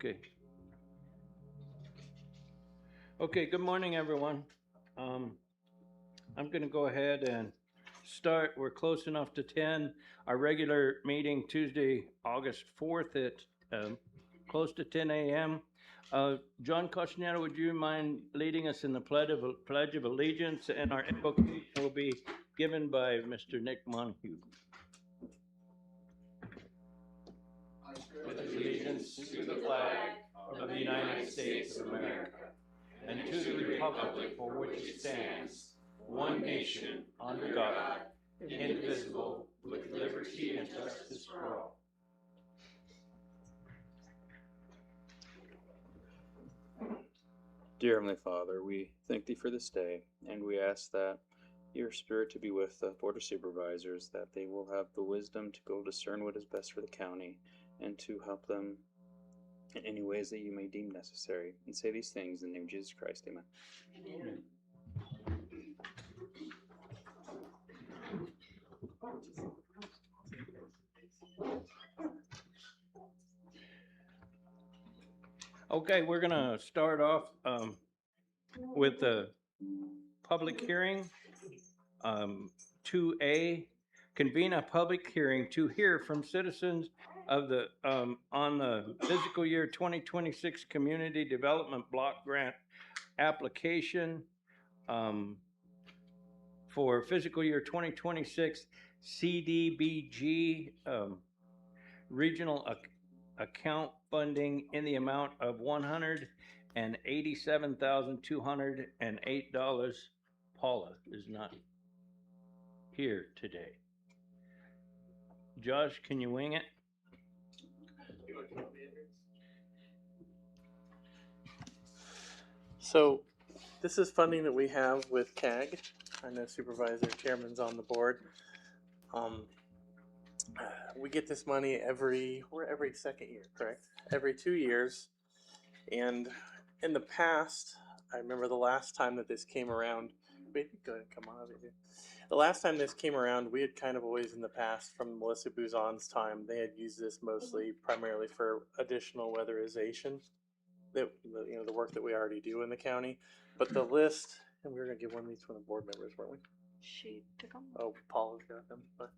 Okay. Okay, good morning, everyone. Um, I'm going to go ahead and start. We're close enough to 10. Our regular meeting Tuesday, August 4th at close to 10 a.m. John Costinero, would you mind leading us in the Pledge of Allegiance? And our invocation will be given by Mr. Nick Montague. With allegiance to the flag of the United States of America and to the republic for which it stands, one nation, under God, indivisible, with liberty and justice for all. Dear Heavenly Father, we thank Thee for this day, and we ask that Your Spirit to be with the Board of Supervisors, that they will have the wisdom to go discern what is best for the county, and to help them in any ways that You may deem necessary. And say these things in the name of Jesus Christ. Amen. Amen. Okay, we're going to start off with the public hearing. 2A, convene a public hearing to hear from citizens of the on the fiscal year 2026 Community Development Block Grant application for fiscal year 2026 CDBG regional account funding in the amount of $187,208. Paula is not here today. Josh, can you wing it? So this is funding that we have with CAG. I know Supervisor Chairman's on the board. We get this money every second year, correct? Every 2 years. And in the past, I remember the last time that this came around, wait, go ahead, come on over here. The last time this came around, we had kind of always in the past, from Melissa Bouzon's time, they had used this mostly primarily for additional weatherization, that the work that we already do in the county. But the list, and we were gonna give one of these to the board members, weren't we? She took them. Oh, Paula's got them. But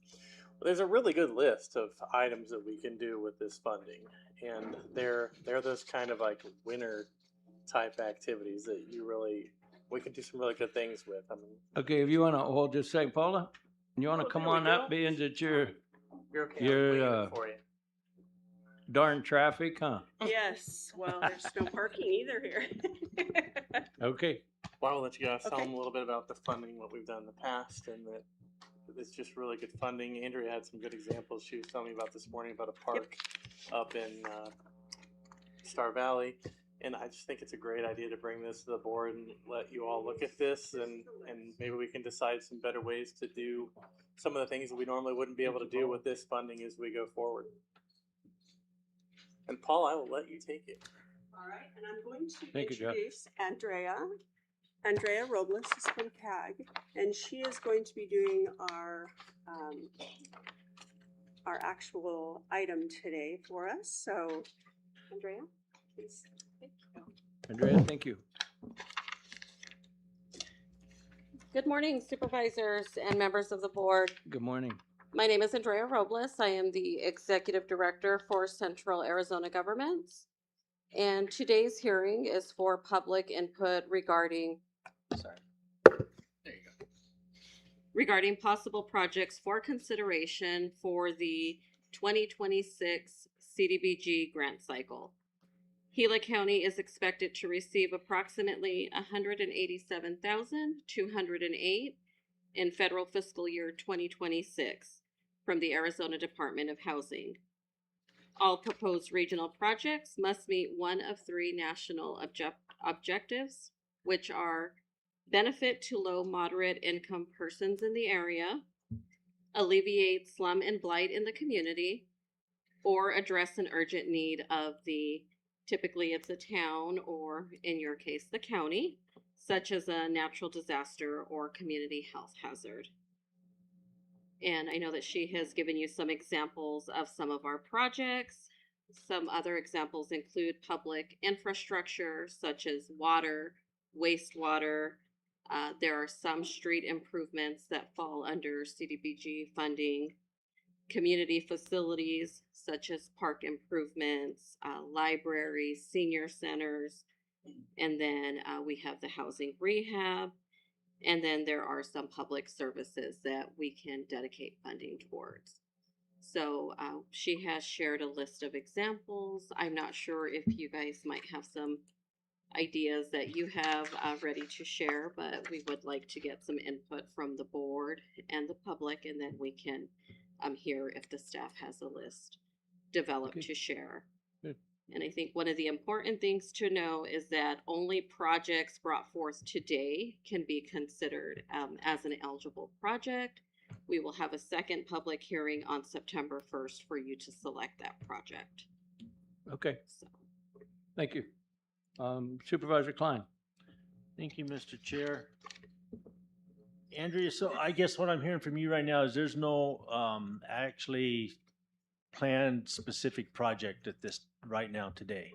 there's a really good list of items that we can do with this funding, and they're those kind of like winter type activities that we can do some really good things with. I mean, Okay, if you want to hold just a second, Paula, you want to come on up, being that you're okay. You're, For you. darn traffic, huh? Yes, well, there's no parking either here. Okay. Well, I'll let you guys tell Okay. them a little bit about the funding, what we've done in the past, and that it's just really good funding. Andrea had some good examples. She was telling me about this morning about a park up in Star Valley. And I just think it's a great idea to bring this to the board and let you all look at this, and maybe we can decide some better ways to do some of the things that we normally wouldn't be able to do with this funding as we go forward. And Paul, I will let you take it. All right, and I'm going to Thank you, Jeff. introduce Andrea Robles is from CAG, and she is going to be doing our actual item today for us. So, Andrea, please. Thank you. Andrea, thank you. Good morning, supervisors and members of the board. Good morning. My name is Andrea Robles. I am the Executive Director for Central Arizona Governments. And today's hearing is for public input regarding possible projects for consideration for the 2026 CDBG grant cycle. Gila County is expected to receive approximately $187,208 in federal fiscal year 2026 from the Arizona Department of Housing. All proposed regional projects must meet one of three national objectives, which are benefit to low moderate income persons in the area, alleviate slum and blight in the community, or address an urgent need of typically it's a town, or in your case, the county, such as a natural disaster or community health hazard. And I know that she has given you some examples of some of our projects. Some other examples include public infrastructure such as water, wastewater. There are some street improvements that fall under CDBG funding, community facilities such as park improvements, libraries, senior centers, and then we have the housing rehab. And then there are some public services that we can dedicate funding towards. So she has shared a list of examples. I'm not sure if you guys might have some ideas that you have ready to share, but we would like to get some input from the board and the public, and then we can hear if the staff has a list developed Okay. to share. Good. And I think one of the important things to know is that only projects brought forth today can be considered as an eligible project. We will have a second public hearing on September 1st for you to select that project. Okay, So, thank you. Supervisor Klein. Thank you, Mr. Chair. Andrea, so I guess what I'm hearing from you right now is there's no actually planned specific project at this right now today.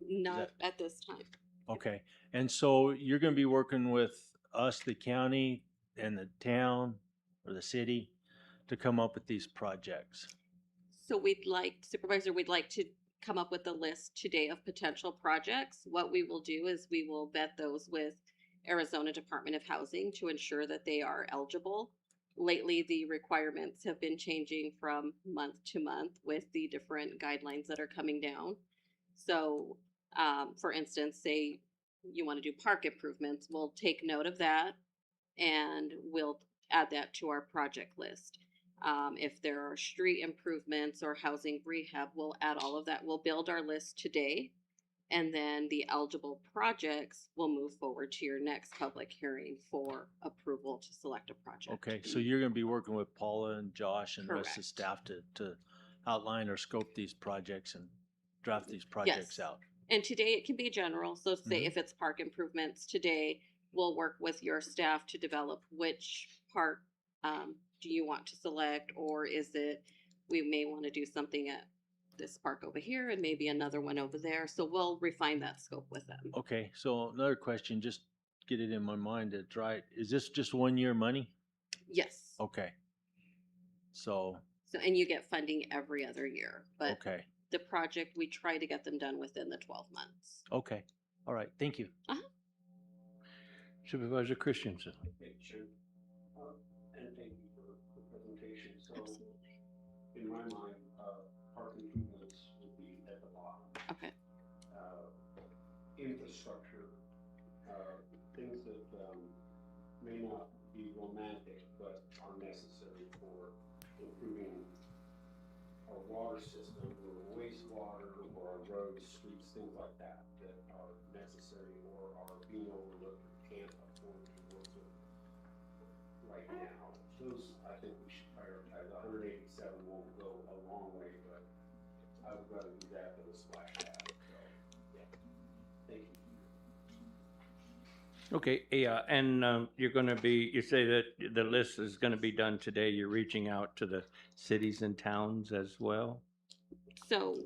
not at this time. Okay, and so you're going to be working with us, the county, and the town or the city to come up with these projects. So Supervisor, we'd like to come up with a list today of potential projects. What we will do is we will vet those with Arizona Department of Housing to ensure that they are eligible. Lately, the requirements have been changing from month to month with the different guidelines that are coming down. So, for instance, say you want to do park improvements, we'll take note of that and we'll add that to our project list. If there are street improvements or housing rehab, we'll add all of that. We'll build our list today, and then the eligible projects will move forward to your next public hearing for approval to select a project. Okay, so you're going to be working with Paula and Josh and the rest of the Correct. staff to outline or scope these projects and draft these projects Yes. out. And today it can be general. So say if it's park improvements today, we'll work with your staff to develop which park do you want to select, or is it we may want to do something at this park over here and maybe another one over there. So we'll refine that scope with them. Okay, so another question, just get it in my mind, that's right. Is this just 1 year money? Yes. Okay. So, So and you get funding every other year, but okay, the project we try to get them done within the 12 months. okay. All right, thank you. Supervisor Christensen. Sure. And thank you for the presentation. So Absolutely. in my mind, park improvements would be at the bottom. Okay. Infrastructure, things that may not be romantic, but are necessary for improving our water system or wastewater or our roads, streets, things like that, that are necessary or are being overlooked or can't afford to work with right now. Those, I think we should prioritize. 187 won't go a long way, but I would rather do that than a splash pad. So, yeah. Thank you. Okay, yeah, and you're going to be, you say that the list is going to be done today. You're reaching out to the cities and towns as well? So,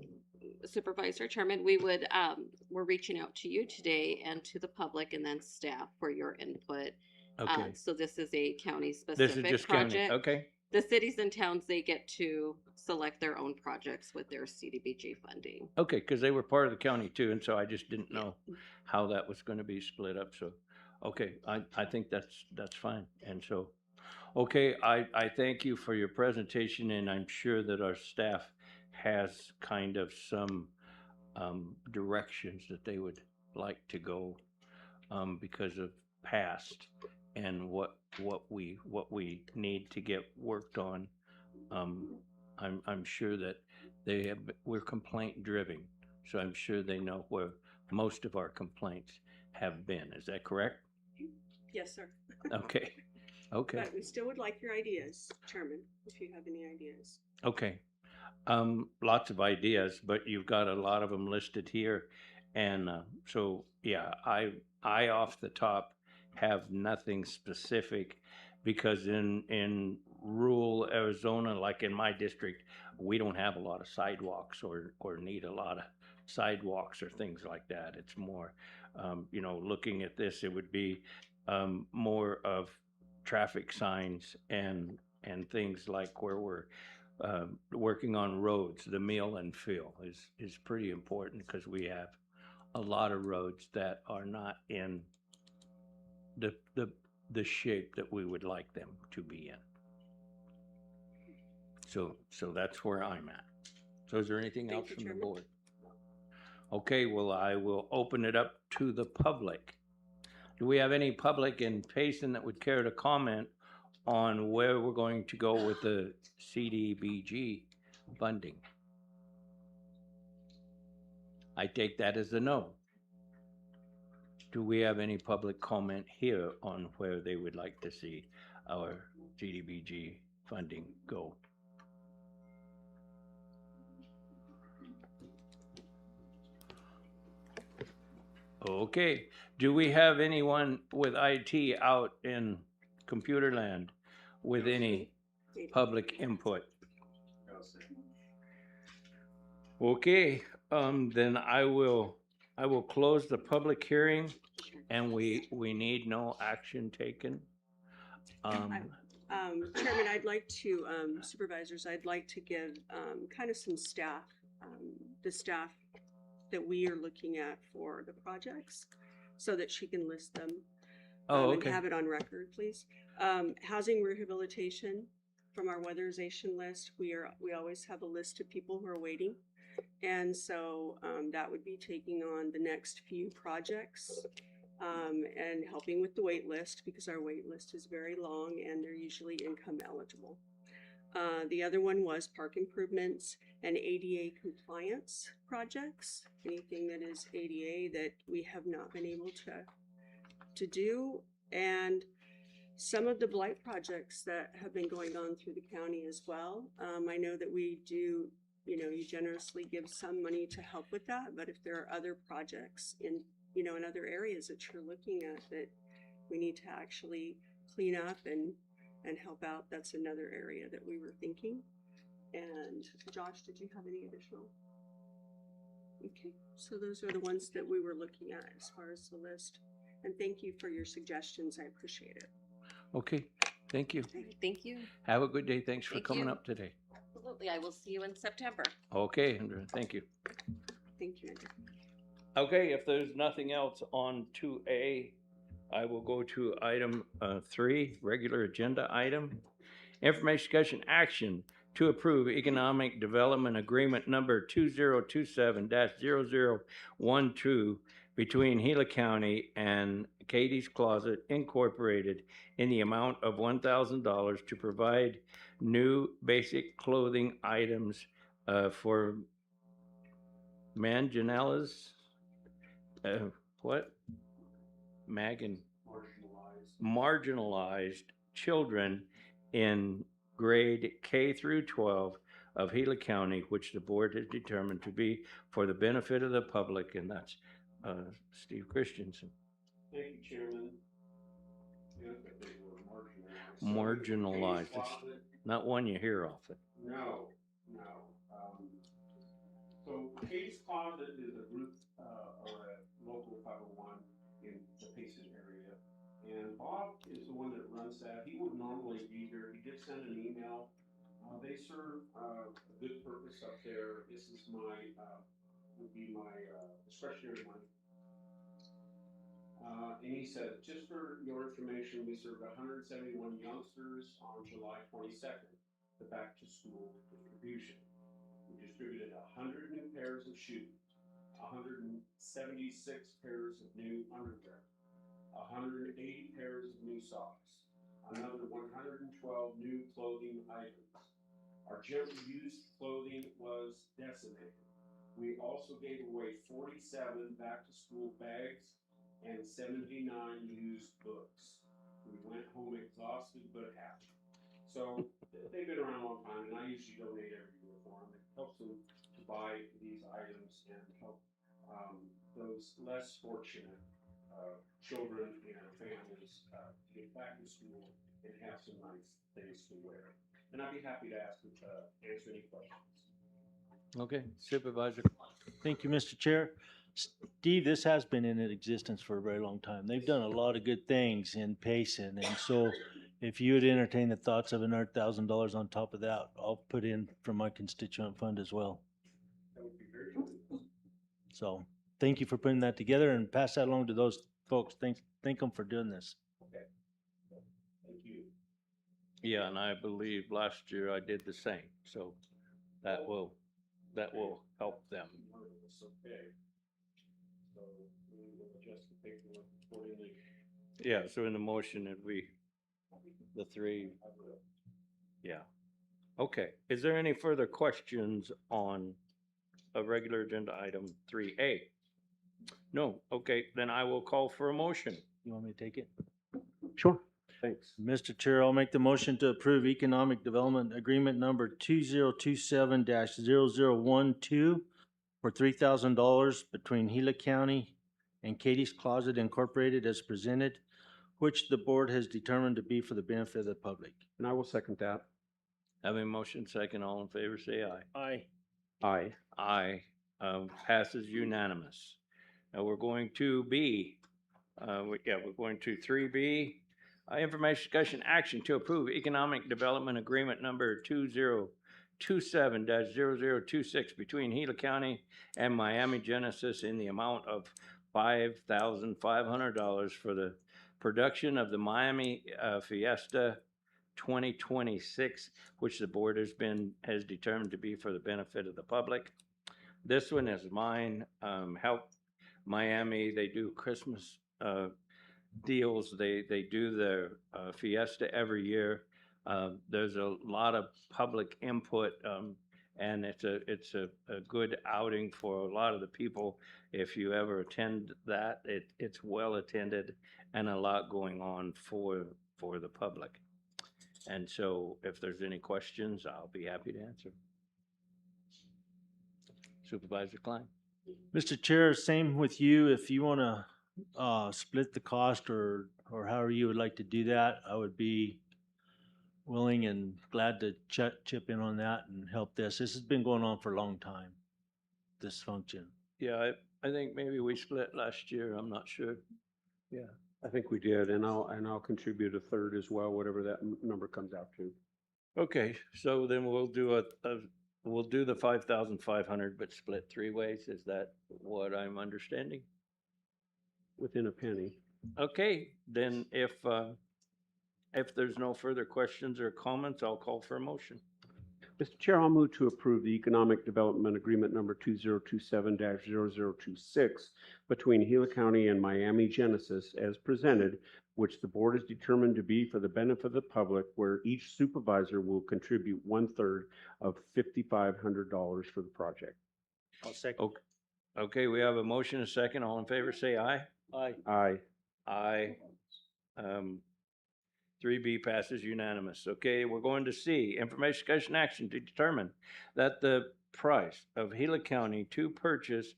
Supervisor Chairman, we're reaching out to you today and to the public and then staff for your input. Okay, So this is a county this is specific just county, project. okay? The cities and towns, they get to select their own projects with their CDBG funding. Okay, because they were part of the county too, and so I just didn't know how that was going to be split up, so, okay, I think that's fine, and so, okay, I thank you for your presentation, and I'm sure that our staff has kind of some directions that they would like to go because of past and what we need to get worked on. I'm sure that we're complaint driven, so I'm sure they know where most of our complaints have been. Is that correct? Yes, sir. Okay. Okay. But we still would like your ideas, Chairman, if you have any ideas. Okay. Lots of ideas, but you've got a lot of them listed here. And so, yeah, I off the top have nothing specific because in rural Arizona, like in my district, we don't have a lot of sidewalks or need a lot of sidewalks or things like that. It's more, you know, looking at this, it would be more of traffic signs and things like where we're working on roads. The meal and fill is pretty important because we have a lot of roads that are not in the shape that we would like them to be in. So that's where I'm at. So is there anything Thank else you, from the Chairman. board? Okay, well, I will open it up to the public. Do we have any public in Payson that would care to comment on where we're going to go with the CDBG funding? I take that as a no. Do we have any public comment here on where they would like to see our CDBG funding go? Okay, do we have anyone with IT out in computer land with any public input? Okay, then I will close the public hearing, and we need no action taken. Chairman, I'd like to, supervisors, I'd like to give kind of some staff, the staff that we are looking at for the projects, so that she can list them. Oh, And okay. have it on record, please. Housing rehabilitation, from our weatherization list, we always have a list of people who are waiting. And so that would be taking on the next few projects and helping with the wait list, because our wait list is very long and they're usually income eligible. The other one was park improvements and ADA compliance projects. Anything that is ADA that we have not been able to do, and some of the blight projects that have been going on through the county as well. I know that we do, you know, you generously give some money to help with that, but if there are other projects in, you know, in other areas that you're looking at that we need to actually clean up and help out, that's another area that we were thinking. And Josh, did you have any additional? Okay, so those are the ones that we were looking at as far as the list. And thank you for your suggestions. I appreciate it. Okay, thank you. Thank you. Have a good day. Thanks for Thank coming you. up today. Absolutely. I will see you in September. Okay, Andrew, thank you. Thank you, Andrew. Okay, if there's nothing else on 2A, I will go to item 3, regular agenda item. Information discussion action to approve economic development agreement number 2027-0012 between Gila County and Katie's Closet Incorporated in the amount of $1,000 to provide new basic clothing items for Manganiellas, what? Marginalized children in grade K through 12 of Gila County, which the board has determined to be for the benefit of the public, and that's Steve Christensen. Thank you, Chairman. Yeah, but they were marginalized. Marginalized. It's not one you hear often. No. So Katie's Closet is a group or a local 501 in the Payson area. And Bob is the one that runs that. He would normally be here. He did send an email. They serve a good purpose up there. This is would be my discretionary money. And he said, just for your information, we served 171 youngsters on July 22nd, the back to school distribution. We distributed 100 new pairs of shoes, 176 pairs of new underwear, 180 pairs of new socks, another 112 new clothing items. Our gently used clothing was decimated. We also gave away 47 back to school bags and 79 used books. We went home exhausted but happy. So they've been around a long time, and I usually donate every year for them. It helps them to buy these items and help those less fortunate children and families get back to school and have some nice things to wear. And I'd be happy to answer any questions. Okay, Supervisor. Thank you, Mr. Chair. Steve, this has been in existence for a very long time. They've done a lot of good things in Payson, and so if you would entertain the thoughts of $100,000 on top of that, I'll put in from my constituent fund as well. That would be very good. So thank you for putting that together and pass that along to those folks. Thank them for doing this. Okay. Thank you. Yeah, and I believe last year I did the same, so that will help them. Okay. So we will adjust the paperwork accordingly. Yeah, so in the motion, the three, yeah. Okay, is there any further questions on a regular agenda item 3A? No, okay, then I will call for a motion. You want me to take it? Sure. Thanks. Mr. Chair, I'll make the motion to approve Economic Development Agreement number 2027-0012 for $3,000 between Gila County and Katie's Closet Incorporated as presented, which the board has determined to be for the benefit of the public. And I will second that. Having motion second, all in favor, say aye. Aye. Aye. Aye, passes unanimous. Now we're going to B, we're going to 3B. Information discussion action to approve economic development agreement number 2027-0026 between Gila County and Miami Genesis in the amount of $5,500 for the production of the Miami Fiesta 2026, which the board has determined to be for the benefit of the public. This one is mine. Help Miami. They do Christmas deals. They do their fiesta every year. There's a lot of public input, and it's a good outing for a lot of the people. If you ever attend that, it's well attended and a lot going on for the public. And so if there's any questions, I'll be happy to answer. Supervisor Klein. Mr. Chair, same with you. If you want to split the cost or however you would like to do that, I would be willing and glad to chip in on that and help this. This has been going on for a long time, this function. Yeah, I think maybe we split last year. I'm not sure. Yeah. I think we did, and I'll contribute a third as well, whatever that number comes out to. Okay, so then we'll do we'll do the 5,500, but split three ways. Is that what I'm understanding? Within a penny. Okay, then if there's no further questions or comments, I'll call for a motion. Mr. Chair, I'll move to approve the Economic Development Agreement number 2027-0026 between Gila County and Miami Genesis as presented, which the board has determined to be for the benefit of the public, where each supervisor will contribute 1/3 of $5,500 for the project. I'll second. Okay, we have a motion, a second. All in favor, say aye. Aye. Aye. Aye. 3B passes unanimous. Okay, we're going to C, information discussion action to determine that the price of Gila County to purchase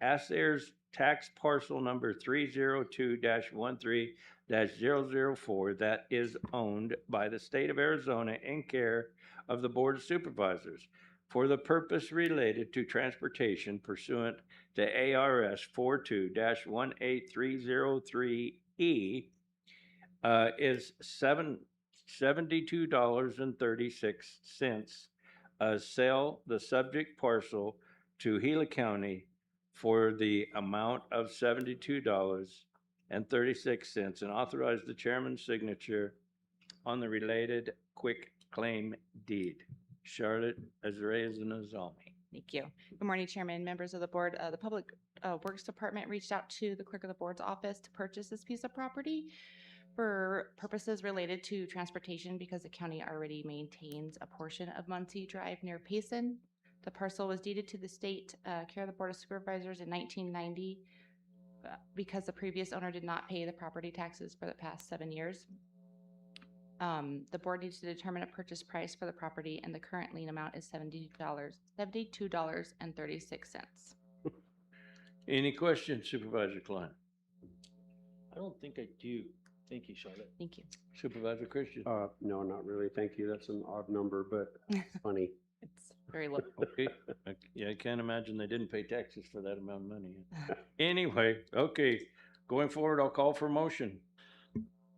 Assayers tax parcel number 302-13-004 that is owned by the state of Arizona in care of the Board of Supervisors for the purpose related to transportation pursuant to ARS 42-18303E is $72.36. Sell the subject parcel to Gila County for the amount of $72.36 and authorize the chairman's signature on the related quick claim deed. Charlotte Azreza-Nazami. Thank you. Good morning, Chairman, members of the board. The Public Works Department reached out to the clerk of the board's office to purchase this piece of property for purposes related to transportation because the county already maintains a portion of Muncie Drive near Payson. The parcel was deeded to the state care of the Board of Supervisors in 1990 because the previous owner did not pay the property taxes for the past 7 years. The board needs to determine a purchase price for the property, and the current lien amount is $72.36. Any questions, Supervisor Klein? I don't think I do. Thank you, Charlotte. Thank you. Supervisor Christian. No, not really. Thank you. That's an odd number, but it's funny. It's very low. Okay, yeah, I can't imagine they didn't pay taxes for that amount of money. Anyway, okay, going forward, I'll call for motion.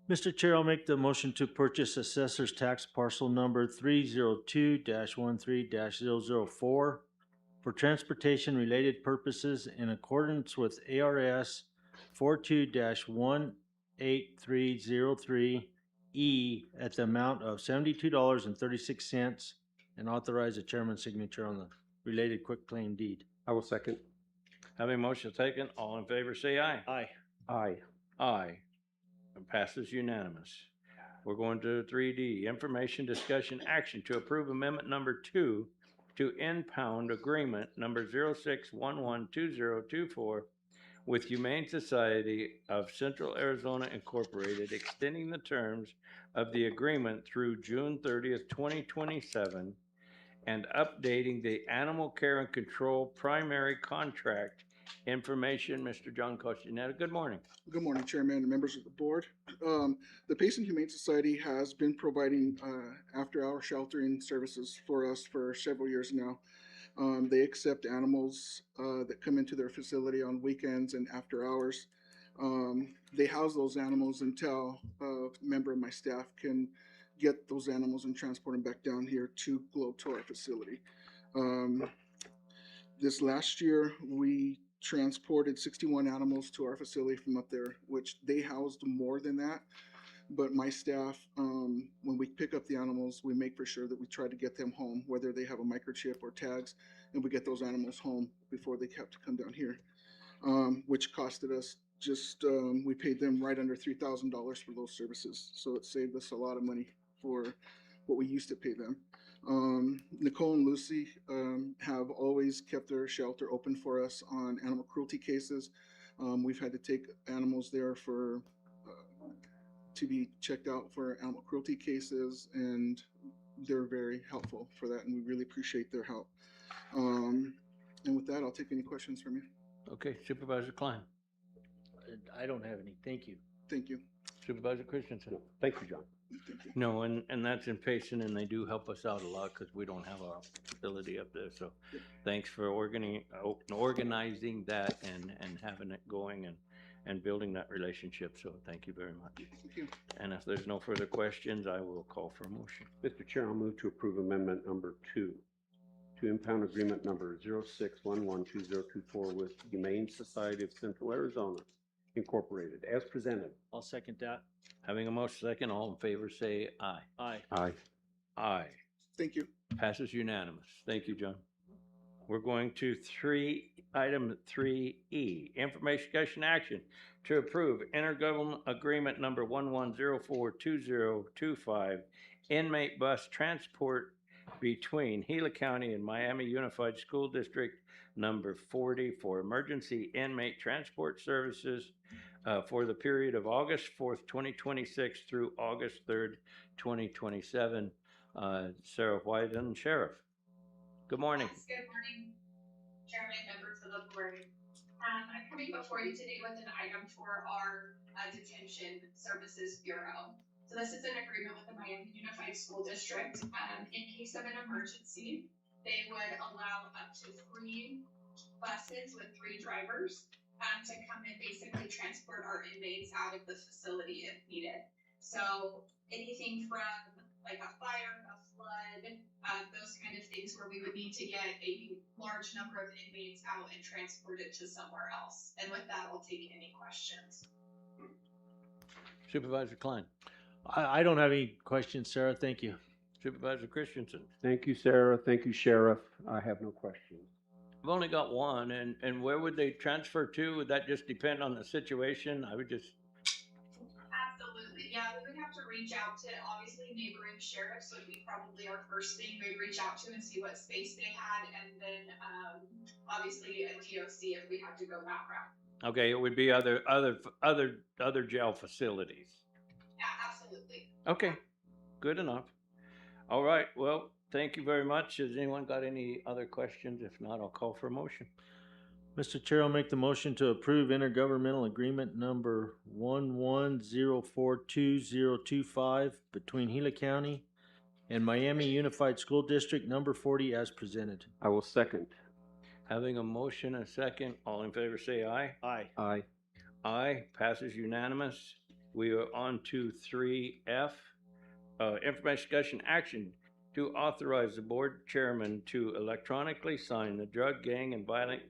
Mr. Chair, I'll make the motion to purchase assessor's tax parcel number 302-13-004 for transportation related purposes in accordance with ARS 42-18303E at the amount of $72.36 and authorize the chairman's signature on the related quitclaim deed. I will second. Having motion taken, all in favor say aye. Aye. Aye. Aye. It passes unanimous. We're going to 3D, information, discussion, action to approve amendment number 2 to impound agreement number 06112024 with Humane Society of Central Arizona Incorporated, extending the terms of the agreement through June 30th, 2027, and updating the animal care and control primary contract information. Mr. John Costanetta, good morning. Good morning, Chairman and members of the board. The Payson Humane Society has been providing after-hour sheltering services for us for several years now. They accept animals that come into their facility on weekends and after hours. They house those animals until a member of my staff can get those animals and transport them back down here to our facility. This last year, we transported 61 animals to our facility from up there, which they housed more than that. But my staff, when we pick up the animals, we make for sure that we try to get them home, whether they have a microchip or tags, and we get those animals home before they have to come down here, which costed us just, we paid them right under $3,000 for those services. So it saved us a lot of money for what we used to pay them. Nicole and Lucy have always kept their shelter open for us on animal cruelty cases. We've had to take animals there for to be checked out for animal cruelty cases, and they're very helpful for that, and we really appreciate their help. And with that, I'll take any questions from you. Okay, Supervisor Klein. I don't have any. Thank you. Thank you. Supervisor Christensen. No, thank you, John. Thank you. No, and that's in Payson, and they do help us out a lot because we don't have a facility up there. So thanks for organizing that and having it going and building that relationship. So thank you very much. Thank you. And if there's no further questions, I will call for a motion. Mr. Chair, I'll move to approve amendment number 2 to impound agreement number 06112024 with Humane Society of Central Arizona Incorporated, as presented. I'll second that. Having a motion second, all in favor say aye. Aye. Aye. Aye. Thank you. Passes unanimous. Thank you, John. We're going to item 3E, information, discussion, action to approve intergovernmental agreement number 11042025, inmate bus transport between Gila County and Miami Unified School District number 40 for emergency inmate transport services for the period of August 4th, 2026 through August 3rd, 2027. Sarah Wyden, Sheriff. Good morning. Yes, good morning, Chairman, members of the board. I'm coming before you today with an item for our Detention Services Bureau. So this is an agreement with the Miami Unified School District. In case of an emergency, they would allow up to 3 buses with 3 drivers to come and basically transport our inmates out of the facility if needed. So anything from like a fire, a flood, those kind of things where we would need to get a large number of inmates out and transport it to somewhere else. And with that, I'll take any questions. Supervisor Klein. I don't have any questions, Sarah. Thank you. Supervisor Christensen. Thank you, Sarah. Thank you, Sheriff. I have no questions. I've only got one, and where would they transfer to? Would that just depend on the situation? I would just... Absolutely, yeah, we would have to reach out to obviously neighboring sheriffs would be probably our first thing we'd reach out to and see what space they had, and then obviously a DOC if we had to go that route. Okay, it would be other jail facilities. Yeah, absolutely. Okay, good enough. All right, well, thank you very much. Has anyone got any other questions? If not, I'll call for a motion. Mr. Chair, I'll make the motion to approve intergovernmental agreement number 11042025 between Gila County and Miami Unified School District number 40 as presented. I will second. Having a motion and a second, all in favor say aye. Aye. Aye. Aye, passes unanimous. We are on to 3F. Information discussion action to authorize the board chairman to electronically sign the Drug, Gang, and Violent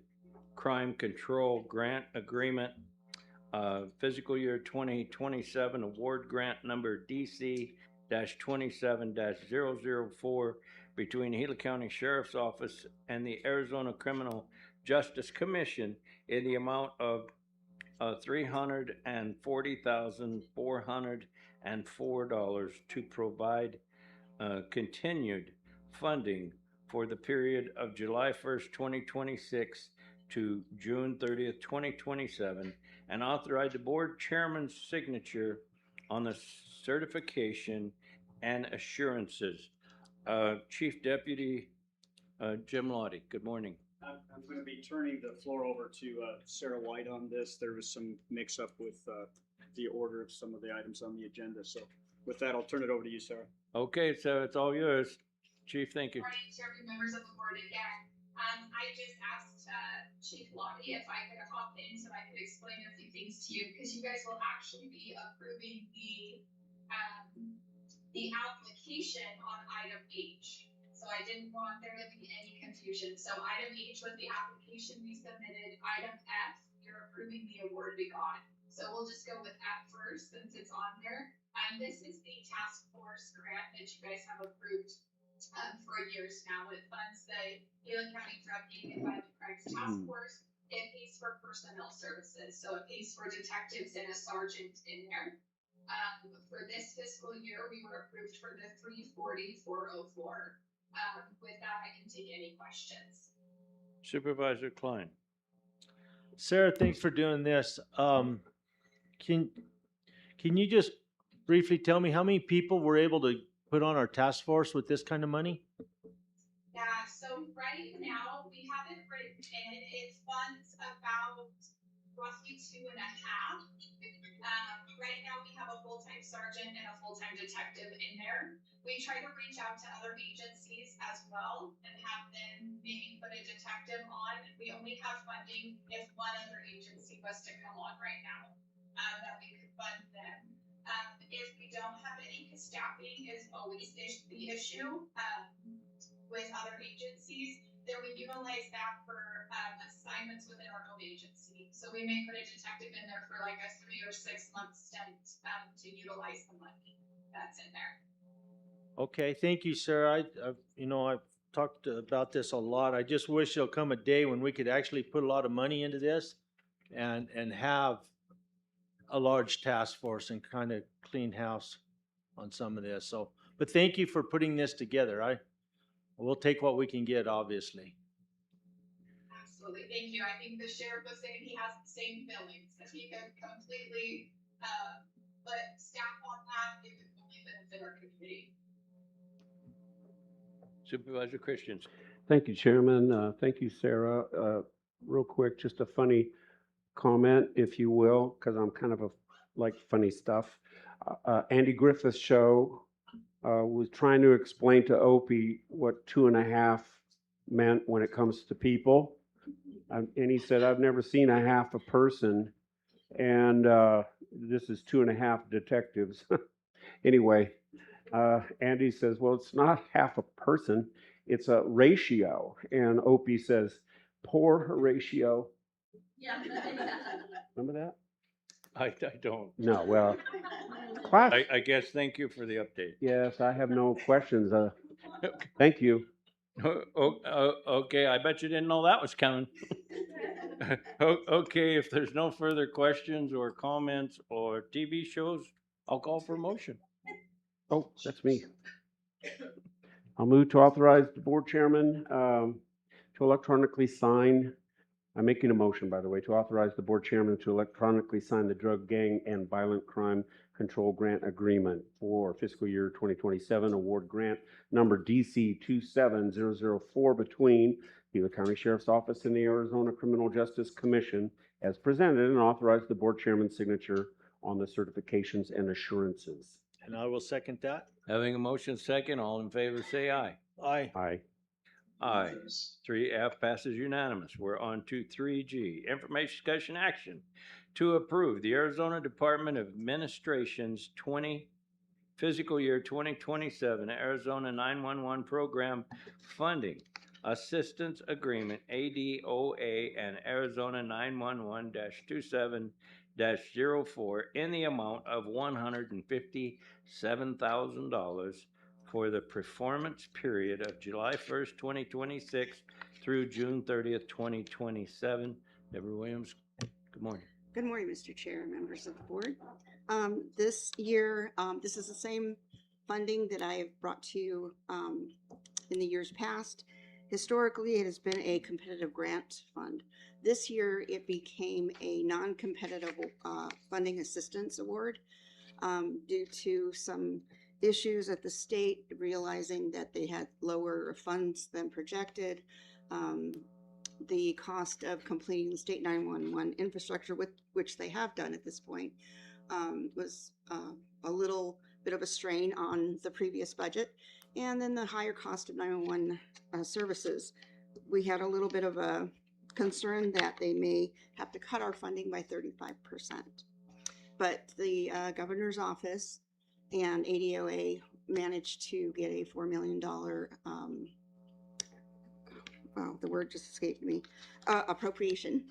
Crime Control Grant Agreement, fiscal year 2027 award grant number DC-27-004 between Gila County Sheriff's Office and the Arizona Criminal Justice Commission in the amount of $340,404 to provide continued funding for the period of July 1st, 2026 to June 30th, 2027, and authorize the board chairman's signature on the certification and assurances. Chief Deputy Jim Lottie, good morning. I'm going to be turning the floor over to Sarah White on this. There was some mix-up with the order of some of the items on the agenda. So with that, I'll turn it over to you, Sarah. Okay, so it's all yours. Chief, thank you. Good morning, Chairman, members of the board again. I just asked Chief Lottie if I could hop in so I could explain a few things to you, because you guys will actually be approving the application on item H. So I didn't want there to be any confusion. So item H was the application we submitted. Item F, you're approving the award we got. So we'll just go with F first since it's on there. This is the task force grant that you guys have approved for years now. It funds the Gila County Drug, Gang, and Violent Crimes Task Force. It pays for personnel services. So it pays for detectives and a sergeant in there. For this fiscal year, we were approved for the 340,404. With that, I can take any questions. Supervisor Klein. Sarah, thanks for doing this. Can you just briefly tell me how many people were able to put on our task force with this kind of money? Yeah, so right now we have it written in. It funds about roughly 2.5. Right now we have a full-time sergeant and a full-time detective in there. We try to reach out to other agencies as well and have them maybe put a detective on. We only have funding if one other agency was to come on right now, that we could fund them. If we don't have any, because staffing is always the issue with other agencies, then we utilize that for assignments within our own agency. So we may put a detective in there for like a 3 or 6 month stint to utilize the money that's in there. Okay, thank you, Sarah. I've talked about this a lot. I just wish there'll come a day when we could actually put a lot of money into this and have a large task force and kind of clean house on some of this. So, but thank you for putting this together. We'll take what we can get, obviously. Absolutely, thank you. I think the sheriff was saying he has the same feelings, that he could completely put staff on that. It would only benefit our community. Supervisor Christians. Thank you, Chairman. Thank you, Sarah. Real quick, just a funny comment, if you will, because I'm kind of like funny stuff. Andy Griffith's show was trying to explain to Opie what 2.5 meant when it comes to people. And he said, I've never seen a half a person. And this is 2.5 detectives. Anyway, Andy says, well, it's not half a person. It's a ratio. And Opie says, poor ratio. Yeah. Remember that? I don't. No, well, class. I guess thank you for the update. Yes, I have no questions. Thank you. Okay, I bet you didn't know that was coming. Okay, if there's no further questions or comments or TV shows, I'll call for a motion. Oh, that's me. I'll move to authorize the board chairman to electronically sign. I'm making a motion, by the way, to authorize the board chairman to electronically sign the Drug, Gang, and Violent Crime Control Grant Agreement for fiscal year 2027, award grant number DC 27004 between Gila County Sheriff's Office and the Arizona Criminal Justice Commission as presented, and authorize the board chairman's signature on the certifications and assurances. And I will second that. Having a motion second, all in favor say aye. Aye. Aye. Aye. 3F passes unanimous. We're on to 3G. Information discussion action to approve the Arizona Department of Administration's fiscal year 2027 Arizona 911 program funding assistance agreement ADOA and Arizona 911-27-04 in the amount of $157,000 for the performance period of July 1st, 2026 through June 30th, 2027. Deborah Williams, good morning. Good morning, Mr. Chair and members of the board. This year, this is the same funding that I have brought to you in the years past. Historically, it has been a competitive grant fund. This year, it became a non-competitive funding assistance award due to some issues at the state realizing that they had lower funds than projected. The cost of completing the state 911 infrastructure, which they have done at this point, was a little bit of a strain on the previous budget. And then the higher cost of 911 services. We had a little bit of a concern that they may have to cut our funding by 35%. But the governor's office and ADOA managed to get a $4 million wow, the word just escaped me, appropriation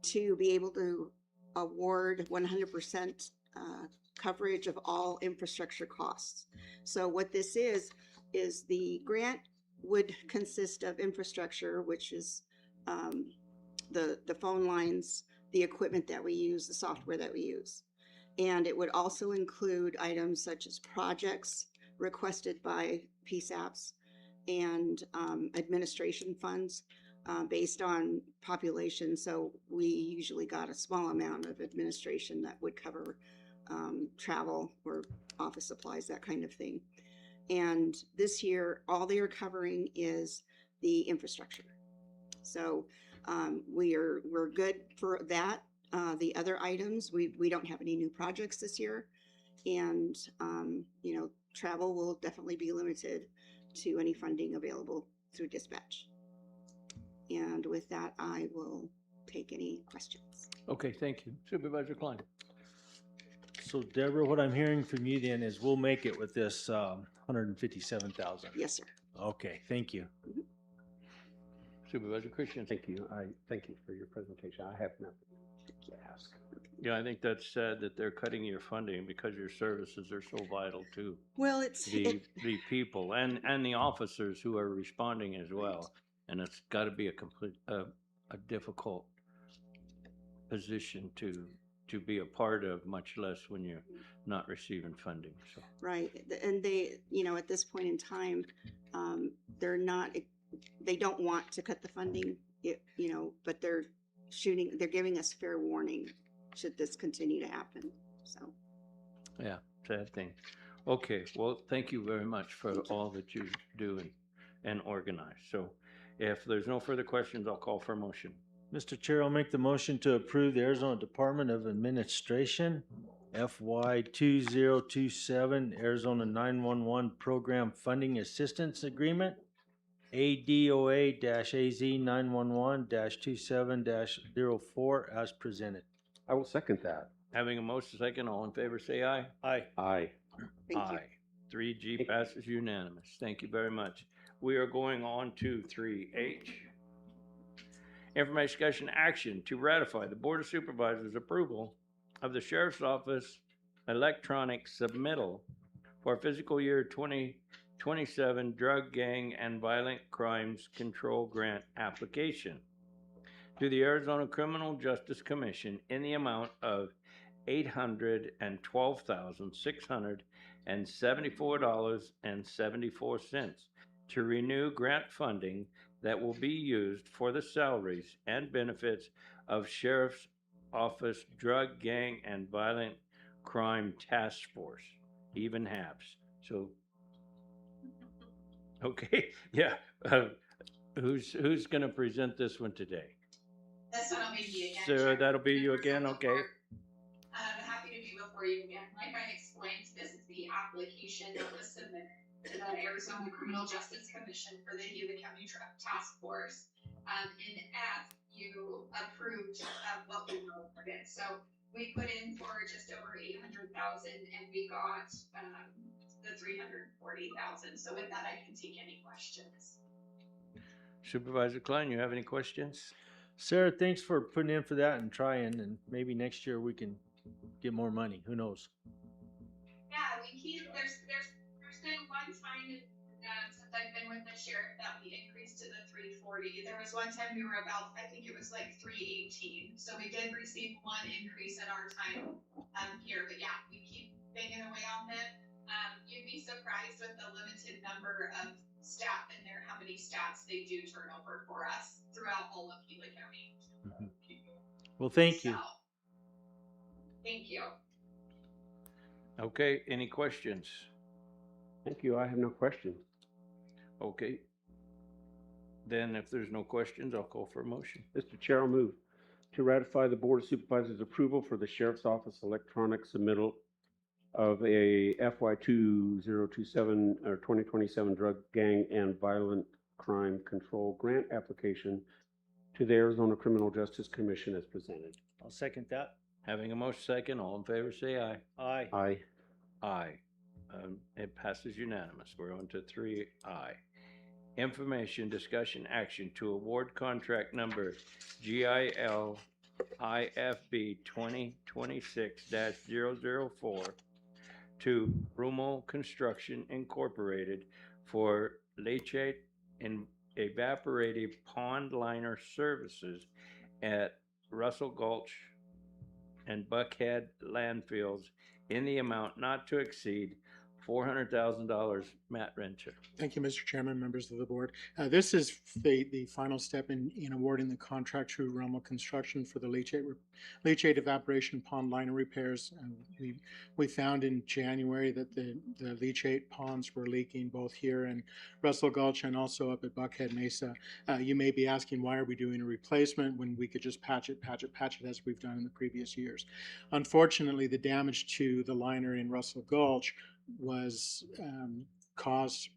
to be able to award 100% coverage of all infrastructure costs. So what this is the grant would consist of infrastructure, which is the phone lines, the equipment that we use, the software that we use. And it would also include items such as projects requested by PSAPs, and administration funds based on population. So we usually got a small amount of administration that would cover travel or office supplies, that kind of thing. And this year, all they are covering is the infrastructure. So we're good for that. The other items, we don't have any new projects this year, and travel will definitely be limited to any funding available through dispatch. And with that, I will take any questions. Okay, thank you. Supervisor Klein. So Deborah, what I'm hearing from you then is we'll make it with this 157,000. Yes, sir. Okay, thank you. Supervisor Christian. Thank you. I thank you for your presentation. I have nothing to ask. Yeah, I think that's sad that they're cutting your funding because your services are so vital to Well, it's the people and the officers who are responding as well. And it's got to be a difficult position to be a part of, much less when you're not receiving funding. So right. And they, at this point in time, they don't want to cut the funding, but they're giving us fair warning should this continue to happen. So yeah, sad thing. Okay, well, thank you very much for all that you do and organize. So if there's no further questions, I'll call for a motion. Mr. Chair, I'll make the motion to approve the Arizona Department of Administration FY 2027 Arizona 911 Program Funding Assistance Agreement ADOA-AZ 911-27-04 as presented. I will second that. Having a motion second, all in favor say aye. Aye. Aye. thank you. Aye. 3G passes unanimous. Thank you very much. We are going on to 3H. Information discussion action to ratify the Board of Supervisors approval of the Sheriff's Office electronic submittal for fiscal year 2027 Drug, Gang, and Violent Crimes Control Grant application to the Arizona Criminal Justice Commission in the amount of $812,674.74 to renew grant funding that will be used for the salaries and benefits of Sheriff's Office Drug, Gang, and Violent Crime Task Force, even halves. So, okay, yeah. Who's gonna present this one today? This one will be me again. So Chair. that'll be you Members of again, the okay? board, I'm happy to be before you again. Like I explained, this is the application that was submitted to the Arizona Criminal Justice Commission for the Gila County Task Force. In F, you approved what we awarded. So we put in for just over 800,000 and we got the 340,000. So with that, I can take any questions. Supervisor Klein, you have any questions? Sarah, thanks for putting in for that and trying, and maybe next year we can get more money. Who knows? Yeah, we keep, there's been one time since I've been with the sheriff that we increased to the 340. There was one time we were about, I think it was like 318. So we did receive one increase in our time here, but yeah, we keep banging away on it. You'd be surprised with the limited number of staff in there, how many stats they do turn over for us throughout all of Gila County. Well, thank you. So, thank you. Okay, any questions? Thank you. I have no questions. Okay. Then if there's no questions, I'll call for a motion. Mr. Chair, I'll move to ratify the Board of Supervisors' approval for the Sheriff's Office electronic submittal of a FY 2027 or 2027 drug gang and violent crime control grant application to the Arizona Criminal Justice Commission as presented. I'll second that. Having a motion second, all in favor, say aye. Aye. Aye. Aye. It passes unanimous. We're on to 3I. Information, discussion, action to award contract number GIL IFB 2026-004 to Rumo Construction Incorporated for leachate and evaporative pond liner services at Russell Gulch and Buckhead landfills in the amount not to exceed $400,000. Matt Rencher. Thank you, Mr. Chairman, members of the board. This is the final step in awarding the contract to Romo Construction for the leachate evaporation pond liner repairs. We found in January that the leachate ponds were leaking both here in Russell Gulch and also up at Buckhead Mesa. You may be asking, why are we doing a replacement when we could just patch it as we've done in the previous years? Unfortunately, the damage to the liner in Russell Gulch was caused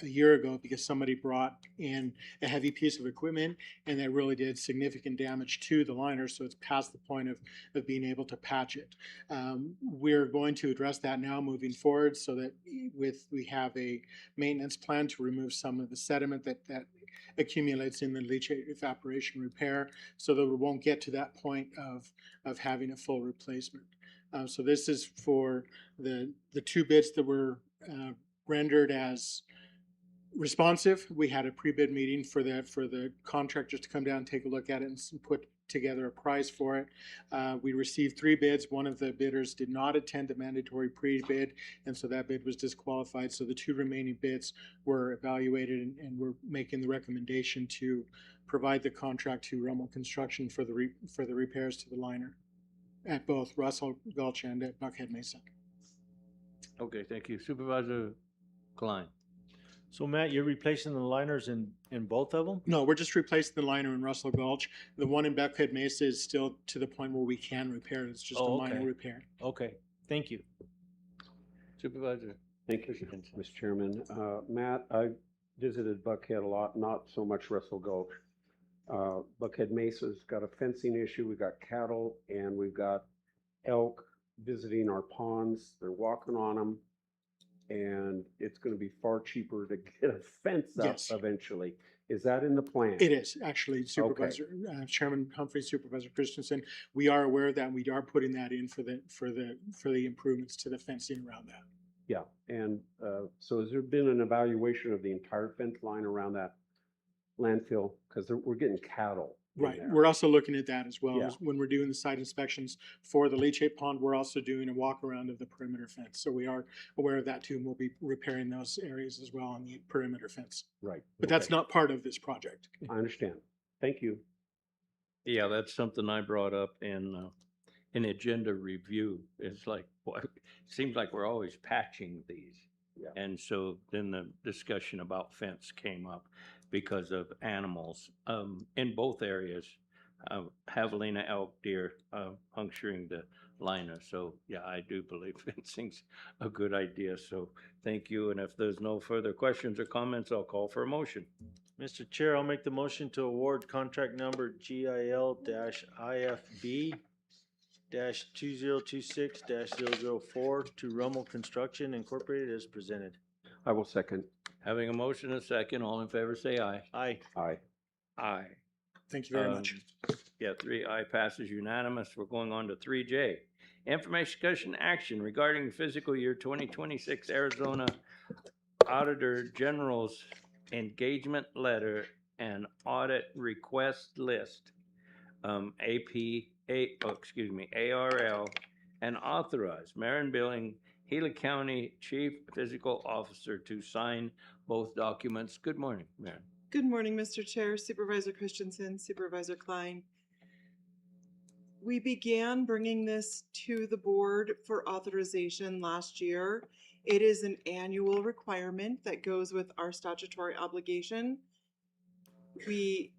a year ago because somebody brought in a heavy piece of equipment and that really did significant damage to the liner, so it's past the point of being able to patch it. We're going to address that now moving forward so that we have a maintenance plan to remove some of the sediment that accumulates in the leachate evaporation repair so that we won't get to that point of having a full replacement. So this is for the two bids that were rendered as responsive. We had a pre-bid meeting for the contractors to come down and take a look at it and put together a price for it. We received 3 bids. One of the bidders did not attend the mandatory pre-bid, and so that bid was disqualified. So the 2 remaining bids were evaluated, and we're making the recommendation to provide the contract to Romo Construction for the repairs to the liner at both Russell Gulch and at Buckhead Mesa. Okay, thank you. Supervisor Klein. So Matt, you're replacing the liners in both of them? No, we're just replacing the liner in Russell Gulch. The one in Buckhead Mesa is still to the point where we can repair it. It's just a minor repair. Okay, thank you. Supervisor. Thank you, Mr. Chairman. Matt, I visited Buckhead a lot, not so much Russell Gulch. Buckhead Mesa's got a fencing issue. We've got cattle and we've got elk visiting our ponds. They're walking on them, and it's going to be far cheaper to get a fence up eventually. Is that in the plan? It is actually, Supervisor Chairman Humphrey, Supervisor Christensen. We are aware of that, and we are putting that in for the improvements to the fencing around that. Yeah, and so has there been an evaluation of the entire fence line around that landfill? Because we're getting cattle. Right. We're also looking at that as well. When we're doing the site inspections for the leachate pond, we're also doing a walk around of the perimeter fence. So we are aware of that too, and we'll be repairing those areas as well on the perimeter fence. Right. But that's not part of this project. I understand. Thank you. Yeah, that's something I brought up, and an agenda review. It's like, boy, it seems like we're always patching these. Yeah. And so then the discussion about fence came up because of animals in both areas, javelina, elk, deer, puncturing the liner. So yeah, I do believe fencing's a good idea. So thank you. And if there's no further questions or comments, I'll call for a motion. Mr. Chair, I'll make the motion to award contract number GIL-IFB 2026-004 to Rummel Construction Incorporated as presented. I will second. Having a motion and a second, all in favor say aye. Aye. Aye. Aye. Thank you very much. Yeah, 3 passes unanimous. We're going on to 3J. Information, discussion, action regarding fiscal year 2026 Arizona Auditor General's engagement letter and audit request list, ARL, and authorize Marion Billing, Gila County Chief Physical Officer to sign both documents. Good morning, Marion. Good morning, Mr. Chair, Supervisor Christensen, Supervisor Klein. We began bringing this to the board for authorization last year. It is an annual requirement that goes with our statutory obligation. We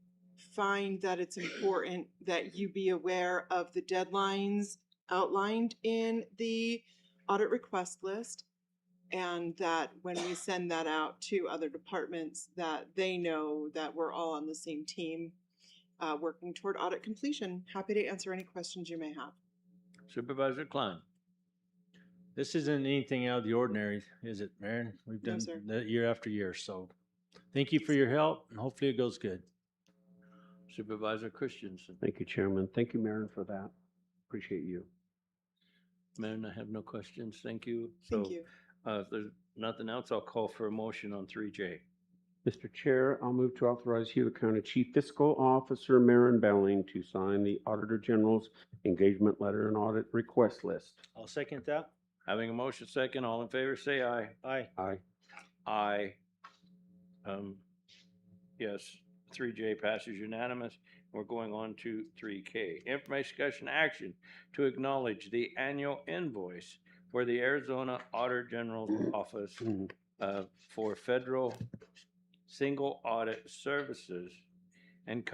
find that it's important that you be aware of the deadlines outlined in the audit request list, and that when we send that out to other departments, that they know that we're all on the same team working toward audit completion. Happy to answer any questions you may have. Supervisor Klein. This isn't anything out of the ordinary, is it, Marion? We've No, done sir. that year after year, so thank you for your help, and hopefully it goes good. Supervisor Christensen. Thank you, Chairman. Thank you, Marion, for that. Appreciate you. Marion, I have no questions. Thank you. Thank So, you. if there's nothing else, I'll call for a motion on 3J. Mr. Chair, I'll move to authorize Gila County Chief Fiscal Officer Marion Belling to sign the Auditor General's engagement letter and audit request list. I'll second that. Having a motion second, all in favor say aye. Aye. Aye. Aye. Yes, 3J passes unanimous. We're going on to 3K. Information, discussion, action to acknowledge the annual invoice for the Arizona Auditor General's Office for federal single audit services and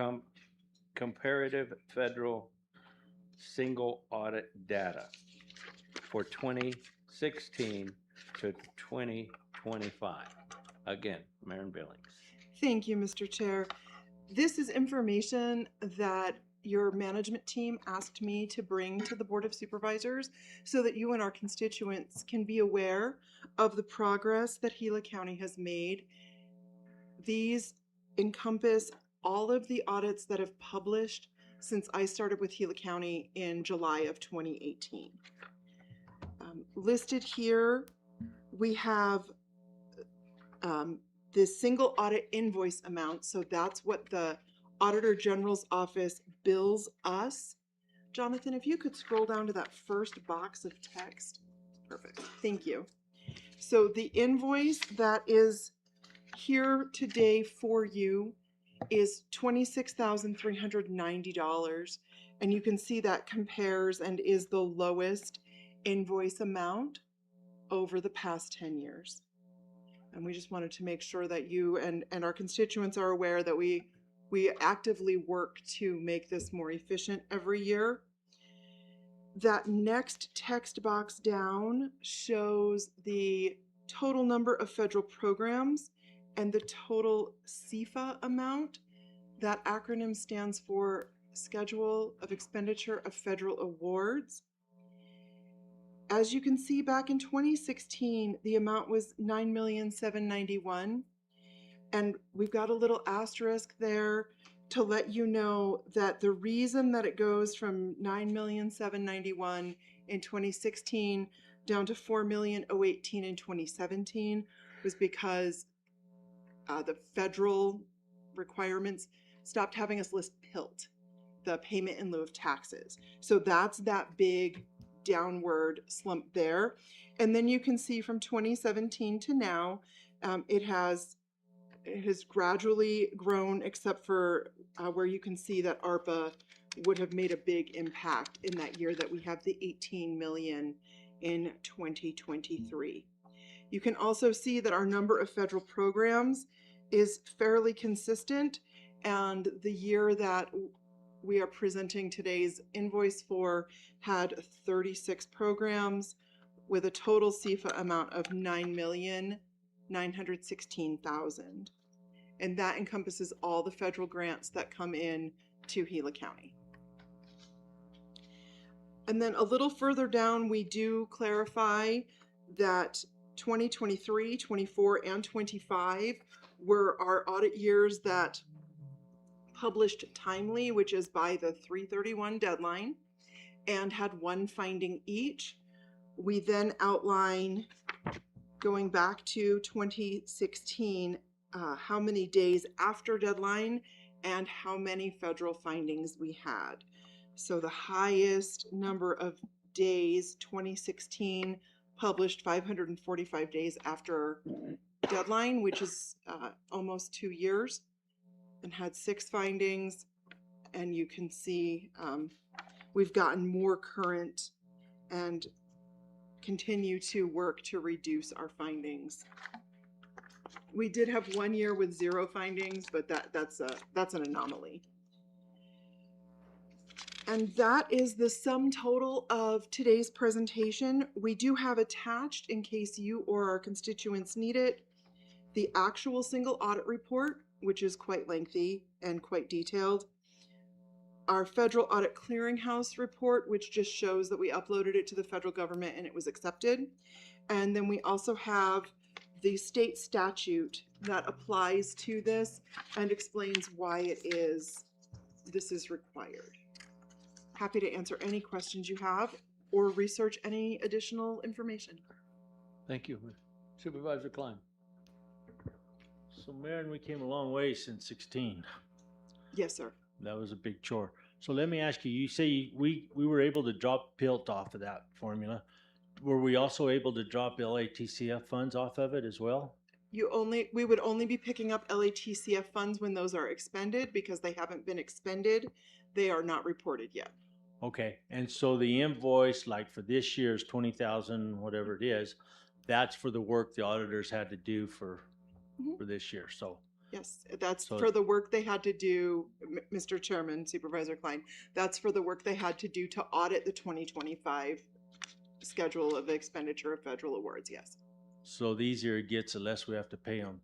comparative federal single audit data for 2016 to 2025. Again, Marion Billings. Thank you, Mr. Chair. This is information that your management team asked me to bring to the Board of Supervisors so that you and our constituents can be aware of the progress that Gila County has made. These encompass all of the audits that have published since I started with Gila County in July of 2018. Listed here, we have the single audit invoice amount. So that's what the Auditor General's Office bills us. Jonathan, if you could scroll down to that first box of text. Perfect. Thank you. So the invoice that is here today for you is $26,390. And you can see that compares and is the lowest invoice amount over the past 10 years. And we just wanted to make sure that you and our constituents are aware that we actively work to make this more efficient every year. That next text box down shows the total number of federal programs and the total CFA amount. That acronym stands for Schedule of Expenditure of Federal Awards. As you can see, back in 2016, the amount was $9,791,000, and we've got a little asterisk there to let you know that the reason that it goes from $9,791,000 in 2016 down to $4,018,000 in 2017 was because the federal requirements stopped having us list PILT, the payment in lieu of taxes. So that's that big downward slump there. And then you can see from 2017 to now, it has gradually grown, except for where you can see that ARPA would have made a big impact in that year that we have the 18 million in 2023. You can also see that our number of federal programs is fairly consistent, and the year that we are presenting today's invoice for had 36 programs with a total CFA amount of $9,916,000. And that encompasses all the federal grants that come in to Gila County. And then a little further down, we do clarify that 2023, 24, and 25 were our audit years that published timely, which is by the 3/31 deadline, and had one finding each. We then outline, going back to 2016, how many days after deadline and how many federal findings we had. So the highest number of days, 2016, published 545 days after deadline, which is almost 2 years, and had 6 findings. And you can see we've gotten more current and continue to work to reduce our findings. We did have 1 year with 0 findings, but that's an anomaly. And that is the sum total of today's presentation. We do have attached, in case you or our constituents need it, the actual single audit report, which is quite lengthy and quite detailed. Our Federal Audit Clearinghouse report, which just shows that we uploaded it to the federal government and it was accepted. And then we also have the state statute that applies to this and explains why this is required. Happy to answer any questions you have or research any additional information. Thank you. Supervisor Klein. So Marin, we came a long way since 16. Yes, sir. That was a big chore. So let me ask you, you say we were able to drop PILT off of that formula. Were we also able to drop LATCF funds off of it as well? We would only be picking up LATCF funds when those are expended, because they haven't been expended. They are not reported yet. Okay, and so the invoice, like for this year's 20,000, whatever it is, that's for the work the auditors had to do for this year. So yes, that's for the work they had to do, Mr. Chairman, Supervisor Klein. That's for the work they had to do to audit the 2025 schedule of expenditure of federal awards. Yes. So the easier it gets, the less we have to pay them.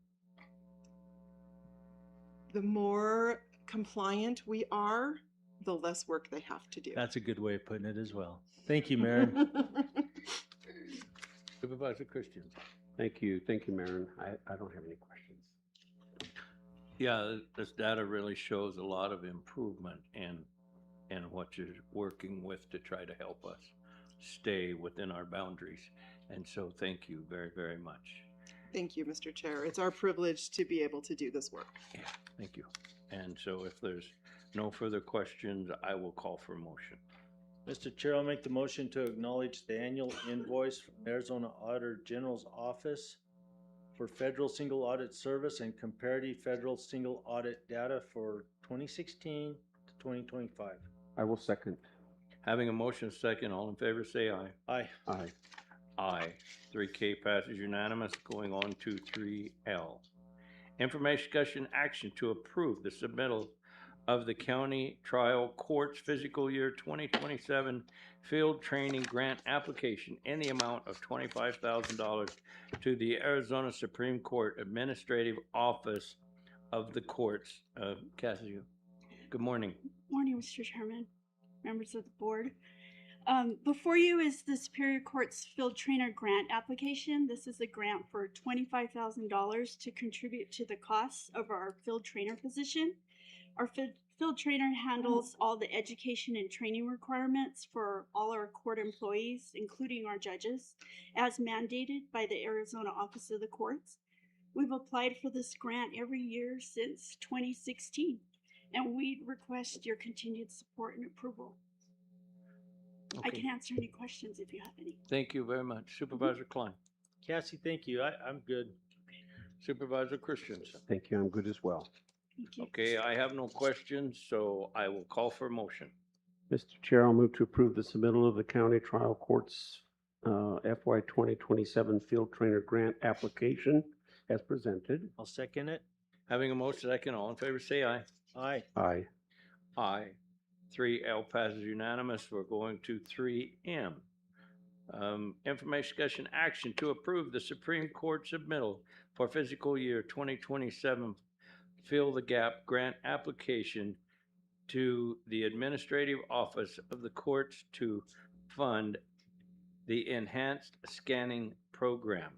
The more compliant we are, the less work they have to do. That's a good way of putting it as well. Thank you, Marin. Supervisor Christian. Thank you, Marin. I don't have any questions. Yeah, this data really shows a lot of improvement in what you're working with to try to help us stay within our boundaries. And so thank you very, very much. Thank you, Mr. Chair. It's our privilege to be able to do this work. Yeah, thank you. And so if there's no further questions, I will call for a motion. Mr. Chair, I'll make the motion to acknowledge the annual invoice from Arizona Auditor General's Office for Federal Single Audit Service and comparative Federal Single Audit data for 2016 to 2025. I will second. Having a motion second, all in favor say aye. Aye. Aye. Aye. 3K passes unanimous. Going on to 3L. Information, discussion, action to approve the submittal of the County Trial Court's Fiscal Year 2027 Field Training Grant Application in the amount of $25,000 to the Arizona Supreme Court Administrative Office of the Courts. Cassie, good morning. Morning, Mr. Chairman, members of the board. Before you is the Superior Court's Field Trainer Grant application. This is a grant for $25,000 to contribute to the costs of our field trainer position. Our field trainer handles all the education and training requirements for all our court employees, including our judges, as mandated by the Arizona Office of the Courts. We've applied for this grant every year since 2016, and we request your continued support and approval. Okay. I can answer any questions if you have any. Thank you very much. Supervisor Klein. Cassie, thank you. I'm good. Supervisor Christensen. Thank you, I'm good as well. Thank you. Okay, I have no questions, so I will call for a motion. Mr. Chair, I'll move to approve the submittal of the county trial courts FY 2027 field trainer grant application as presented. I'll second it. Having a motion second, all in favor say aye. Aye. Aye. Aye. 3L passes unanimous. We're going to 3M. Information discussion action to approve the Supreme Court submittal for fiscal year 2027 Fill the Gap grant application to the Administrative Office of the Courts to fund the Enhanced Scanning Program.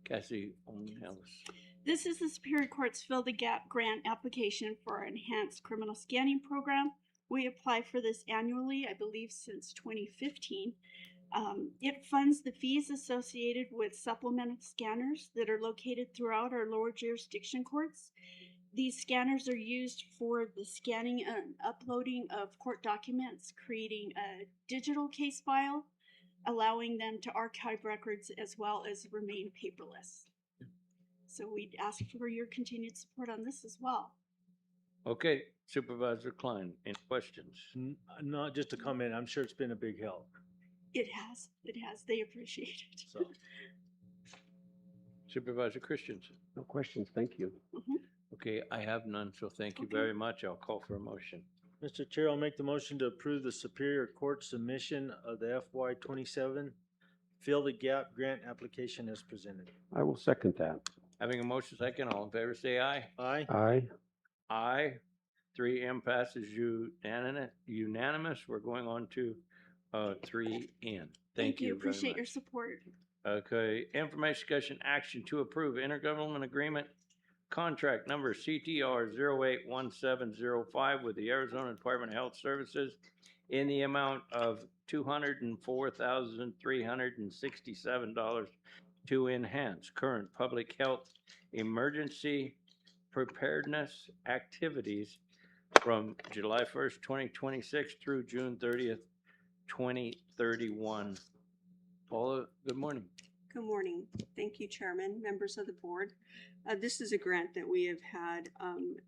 Cassie Ellis. This is the Superior Court's Fill the Gap grant application for our enhanced criminal scanning program. We apply for this annually, I believe since 2015. It funds the fees associated with supplemental scanners that are located throughout our lower jurisdiction courts. These scanners are used for the scanning and uploading of court documents, creating a digital case file, allowing them to archive records as well as remain paperless. So we'd ask for your continued support on this as well. Okay, Supervisor Klein, any questions? Not just a comment. I'm sure it's been a big help. It has. They appreciate it. So, Supervisor Christensen. No questions, thank you. Okay, I have none, so thank you Okay. very much. I'll call for a motion. Mr. Chair, I'll make the motion to approve the Superior Court submission of the FY 27 Fill the Gap grant application as presented. I will second that. Having a motion second, all in favor say aye. Aye. Aye. Aye. 3M passes unanimous. We're going on to 3N. Thank you very Appreciate much. your support. Okay, information discussion action to approve intergovernmental agreement contract number CTR 081705 with the Arizona Department of Health Services in the amount of $204,367 to enhance current public health emergency preparedness activities from July 1st, 2026 through June 30th, 2031. Paula, good morning. Good morning. Thank you, Chairman, members of the board. This is a grant that we have had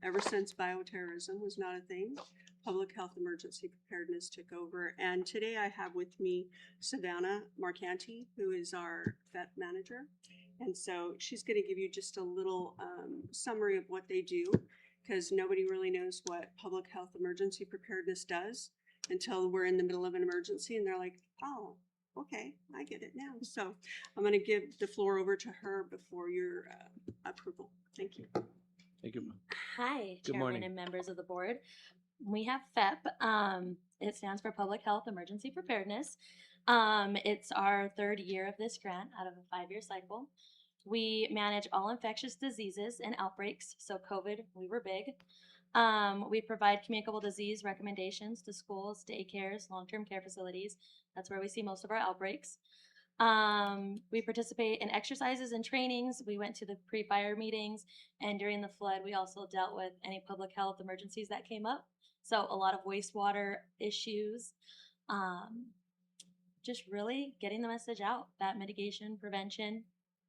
ever since bioterrorism was not a thing. Public health emergency preparedness took over. And today I have with me Savannah Marcanti, who is our vet manager. And so she's going to give you just a little summary of what they do, because nobody really knows what public health emergency preparedness does until we're in the middle of an emergency and they're like, oh, okay, I get it now. So I'm going to give the floor over to her before your approval. Thank you. Thank you. Hi, Good Chairman morning. and members of the board. We have FEP. It stands for Public Health Emergency Preparedness. It's our third year of this grant out of a 5-year cycle. We manage all infectious diseases and outbreaks. So COVID, we were big. We provide communicable disease recommendations to schools, daycares, long-term care facilities. That's where we see most of our outbreaks. We participate in exercises and trainings. We went to the pre-fire meetings, and during the flood, we also dealt with any public health emergencies that came up. So a lot of wastewater issues. Just really getting the message out that mitigation, prevention,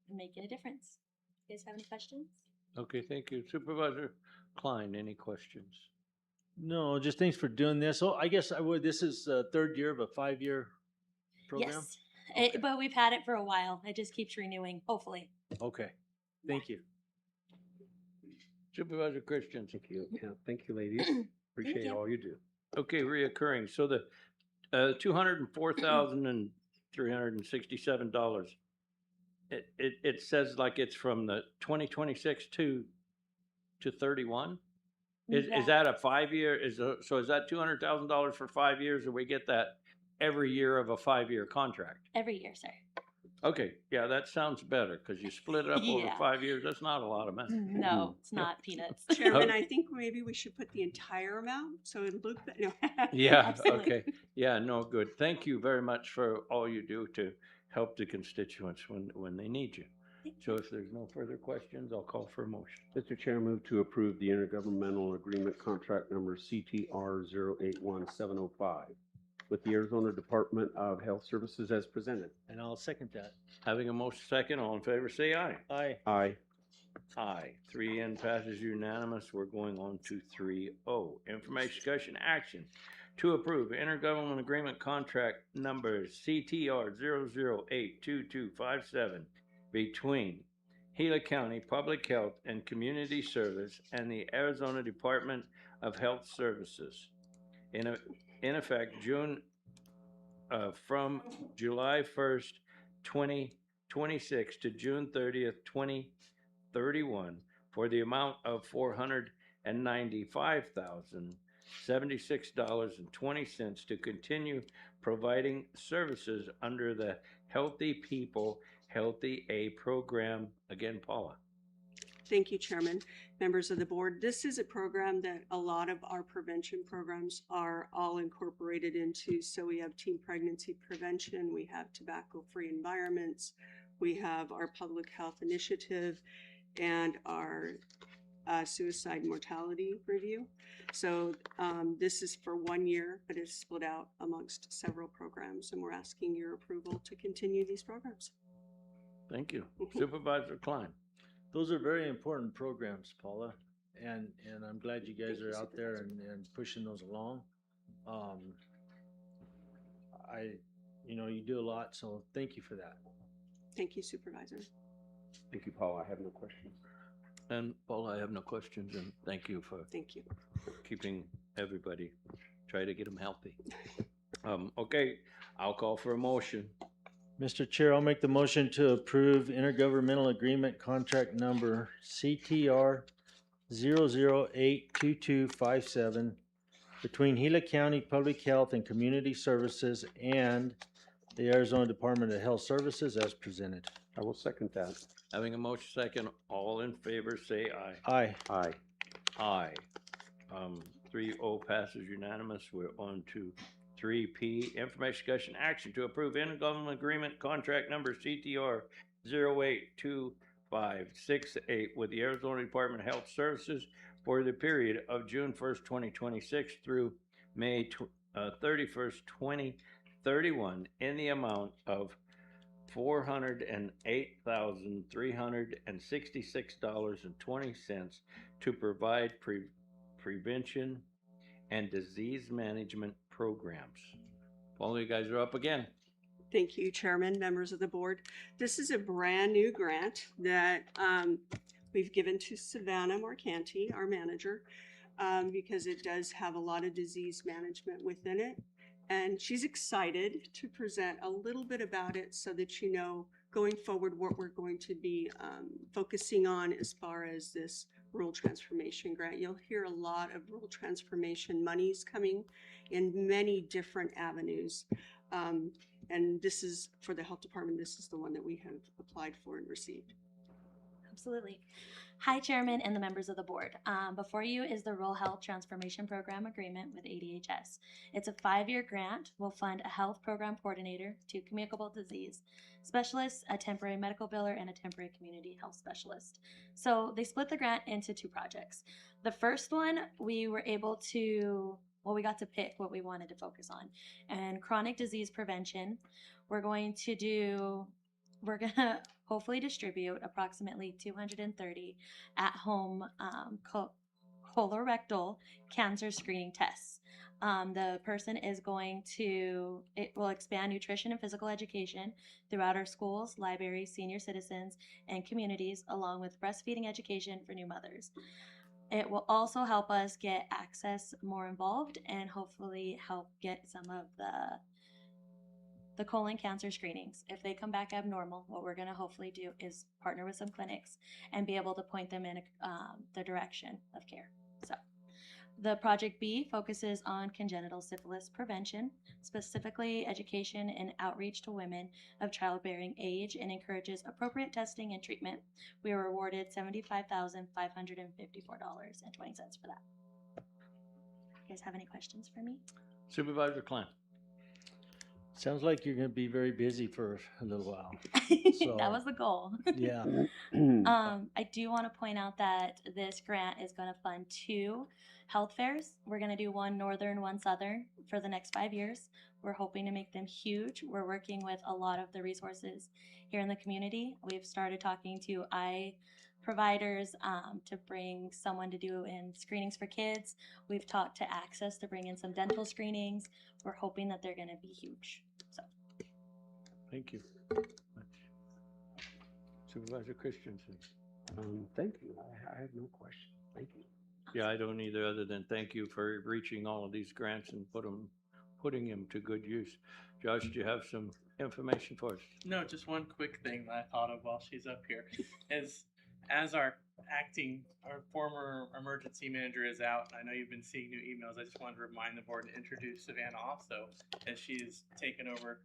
and making a difference. You guys have any questions? Okay, thank you. Supervisor Klein, any questions? No, just thanks for doing this. So I guess this is the third year of a 5-year program? Yes, Okay. but we've had it for a while. It just keeps renewing, hopefully. Okay, thank you. Supervisor Christian. Thank you. Yeah, thank you, ladies. Appreciate you. all you do. Okay, reoccurring. So the $204,367. It says like it's from the 2026 to 31. Is that a 5-year? So is that $200,000 for 5 years, or we get that every year of a 5-year contract? Every year, sir. Okay, yeah, that sounds better because you split it up over Yeah. 5 years. That's not a lot of money. No, it's not peanuts. Chairman, I think maybe we should put the entire amount so it'll look better. No. Yeah, Absolutely. okay. Yeah, no, good. Thank you very much for all you do to help the constituents when they need you. So if there's no further questions, I'll call for a motion. Mr. Chair, move to approve the intergovernmental agreement contract number CTR 081705 with the Arizona Department of Health Services as presented. And I'll second that. Having a motion second, all in favor, say aye. Aye. Aye. Aye. 3N passes unanimous. We're going on to 3O. Information discussion action to approve intergovernmental agreement contract number CTR 0082257 between Gila County Public Health and Community Service and the Arizona Department of Health Services. In effect, from July 1st, 2026 to June 30th, 2031 for the amount of $495,076.20 to continue providing services under the Healthy People, Healthy A program. Again, Paula. Thank you, Chairman, members of the board. This is a program that a lot of our prevention programs are all incorporated into. So we have teen pregnancy prevention, we have tobacco-free environments, we have our public health initiative, and our suicide mortality review. So this is for 1 year, but it's split out amongst several programs, and we're asking your approval to continue these programs. Thank you. Supervisor Klein. Those are very important programs, Paula, and I'm glad you guys are out there and pushing those along. You do a lot, so thank you for that. Thank you, Supervisor. Thank you, Paul. I have no questions. And Paula, I have no questions, and thank you for keeping everybody, try to get them healthy. Okay, I'll call for a motion. Mr. Chair, I'll make the motion to approve intergovernmental agreement contract number CTR 0082257 between Gila County Public Health and Community Services and the Arizona Department of Health Services as presented. I will second that. Having a motion second, all in favor say aye. Aye. Aye. Aye. 3-0 passes unanimous. We're on to 3P, information discussion action to approve intergovernmental agreement contract number CTR 08258 with the Arizona Department of Health Services for the period of June 1st, 2026 through May 31st, 2031 in the amount of $408,366.20 to provide prevention and disease management programs. Paul, you guys are up again. Thank you, Chairman, members of the board. This is a brand new grant that we've given to Savannah Morcanti, our manager, because it does have a lot of disease management within it. And she's excited to present a little bit about it so that you know going forward what we're going to be focusing on as far as this rural transformation grant. You'll hear a lot of rural transformation monies coming in many different avenues. And this is for the health department. This is the one that we have applied for and received. Absolutely. Hi, Chairman and the members of the board. Before you is the Rural Health Transformation Program Agreement with ADHS. It's a 5-year grant. We'll fund a health program coordinator, 2 communicable disease specialists, a temporary medical biller, and a temporary community health specialist. So they split the grant into 2 projects. The first one, we were able to, we got to pick what we wanted to focus on. And chronic disease prevention, we're going to hopefully distribute approximately 230 at-home colorectal cancer screening tests. The person is it will expand nutrition and physical education throughout our schools, libraries, senior citizens, and communities, along with breastfeeding education for new mothers. It will also help us get access more involved and hopefully help get some of the colon cancer screenings. If they come back abnormal, what we're going to hopefully do is partner with some clinics and be able to point them in the direction of care. So the Project B focuses on congenital syphilis prevention, specifically education and outreach to women of childbearing age, and encourages appropriate testing and treatment. We were awarded $75,554.20 for that. You guys have any questions for me? Supervisor Klein. Sounds like you're going to be very busy for a little while. So, that was the goal. Yeah. I do want to point out that this grant is going to fund 2 health fairs. We're going to do one northern, one southern for the next 5 years. We're hoping to make them huge. We're working with a lot of the resources here in the community. We've started talking to providers to bring someone to do in screenings for kids. We've talked to Access to bring in some dental screenings. We're hoping that they're going to be huge. So, Thank you. Supervisor Christensen. Thank you. I have no question. Thank you. Yeah, I don't either, other than thank you for reaching all of these grants and putting them to good use. Josh, do you have some information for us? No, just one quick thing that I thought of while she's up here is as our former emergency manager is out, I know you've been seeing new emails. I just wanted to remind the board to introduce Savannah also, as she's taken over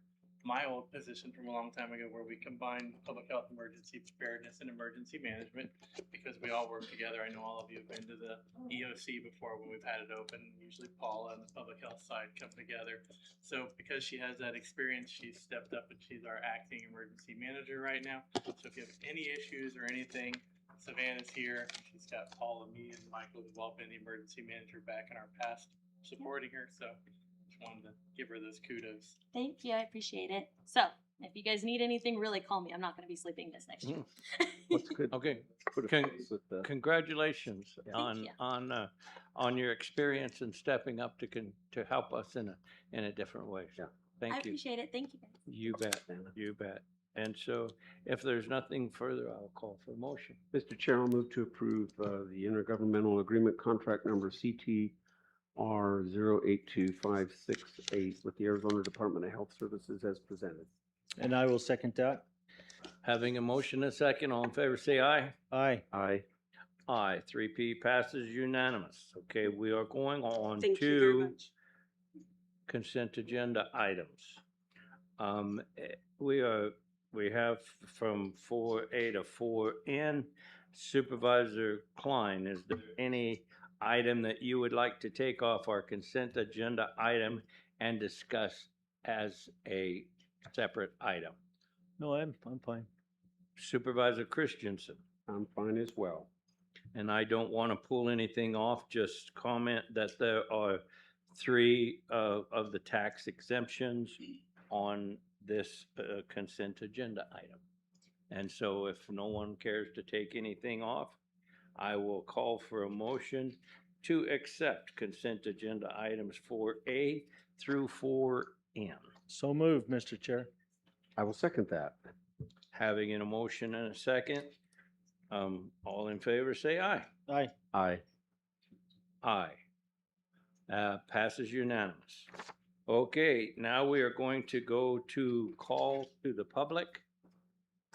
my old position from a long time ago where we combined public health emergency preparedness and emergency management because we all work together. I know all of you have been to the EOC before when we've had it open. Usually Paula and the public health side come together. So because she has that experience, she's stepped up and she's our acting emergency manager right now. So if you have any issues or anything, Savannah's here. She's got Paul and me and Michael who've all been the emergency manager back in our past supporting her. So just wanted to give her those kudos. thank you. I appreciate it. So, if you guys need anything, really call me. I'm not going to be sleeping this next year. What's good? Okay. Put a Con- face with the. Congratulations you. on your experience and stepping up to help us in a different way. Yeah. Thank I you. appreciate it. Thank you, guys. You bet. You bet. And so if there's nothing further, I'll call for a motion. Mr. Chair, I'll move to approve the intergovernmental agreement contract number CTR 082568 with the Arizona Department of Health Services as presented. And I will second that. Having a motion and a second, all in favor, say aye. Aye. Aye. Aye. 3P passes unanimous. Okay, we are going on Thank you very to much. consent agenda items. We have from 4A to 4N. Supervisor Klein, is there any item that you would like to take off our consent agenda item and discuss as a separate item? No, I'm fine. Supervisor Christensen. I'm fine as well. And I don't want to pull anything off, just comment that there are 3 of the tax exemptions on this consent agenda item. And so if no one cares to take anything off, I will call for a motion to accept consent agenda items 4A through 4N. So moved, Mr. Chair. I will second that. Having a motion and a second, all in favor say aye. Aye. Aye. Aye. Passes unanimous. Okay, now we are going to go to call to the public.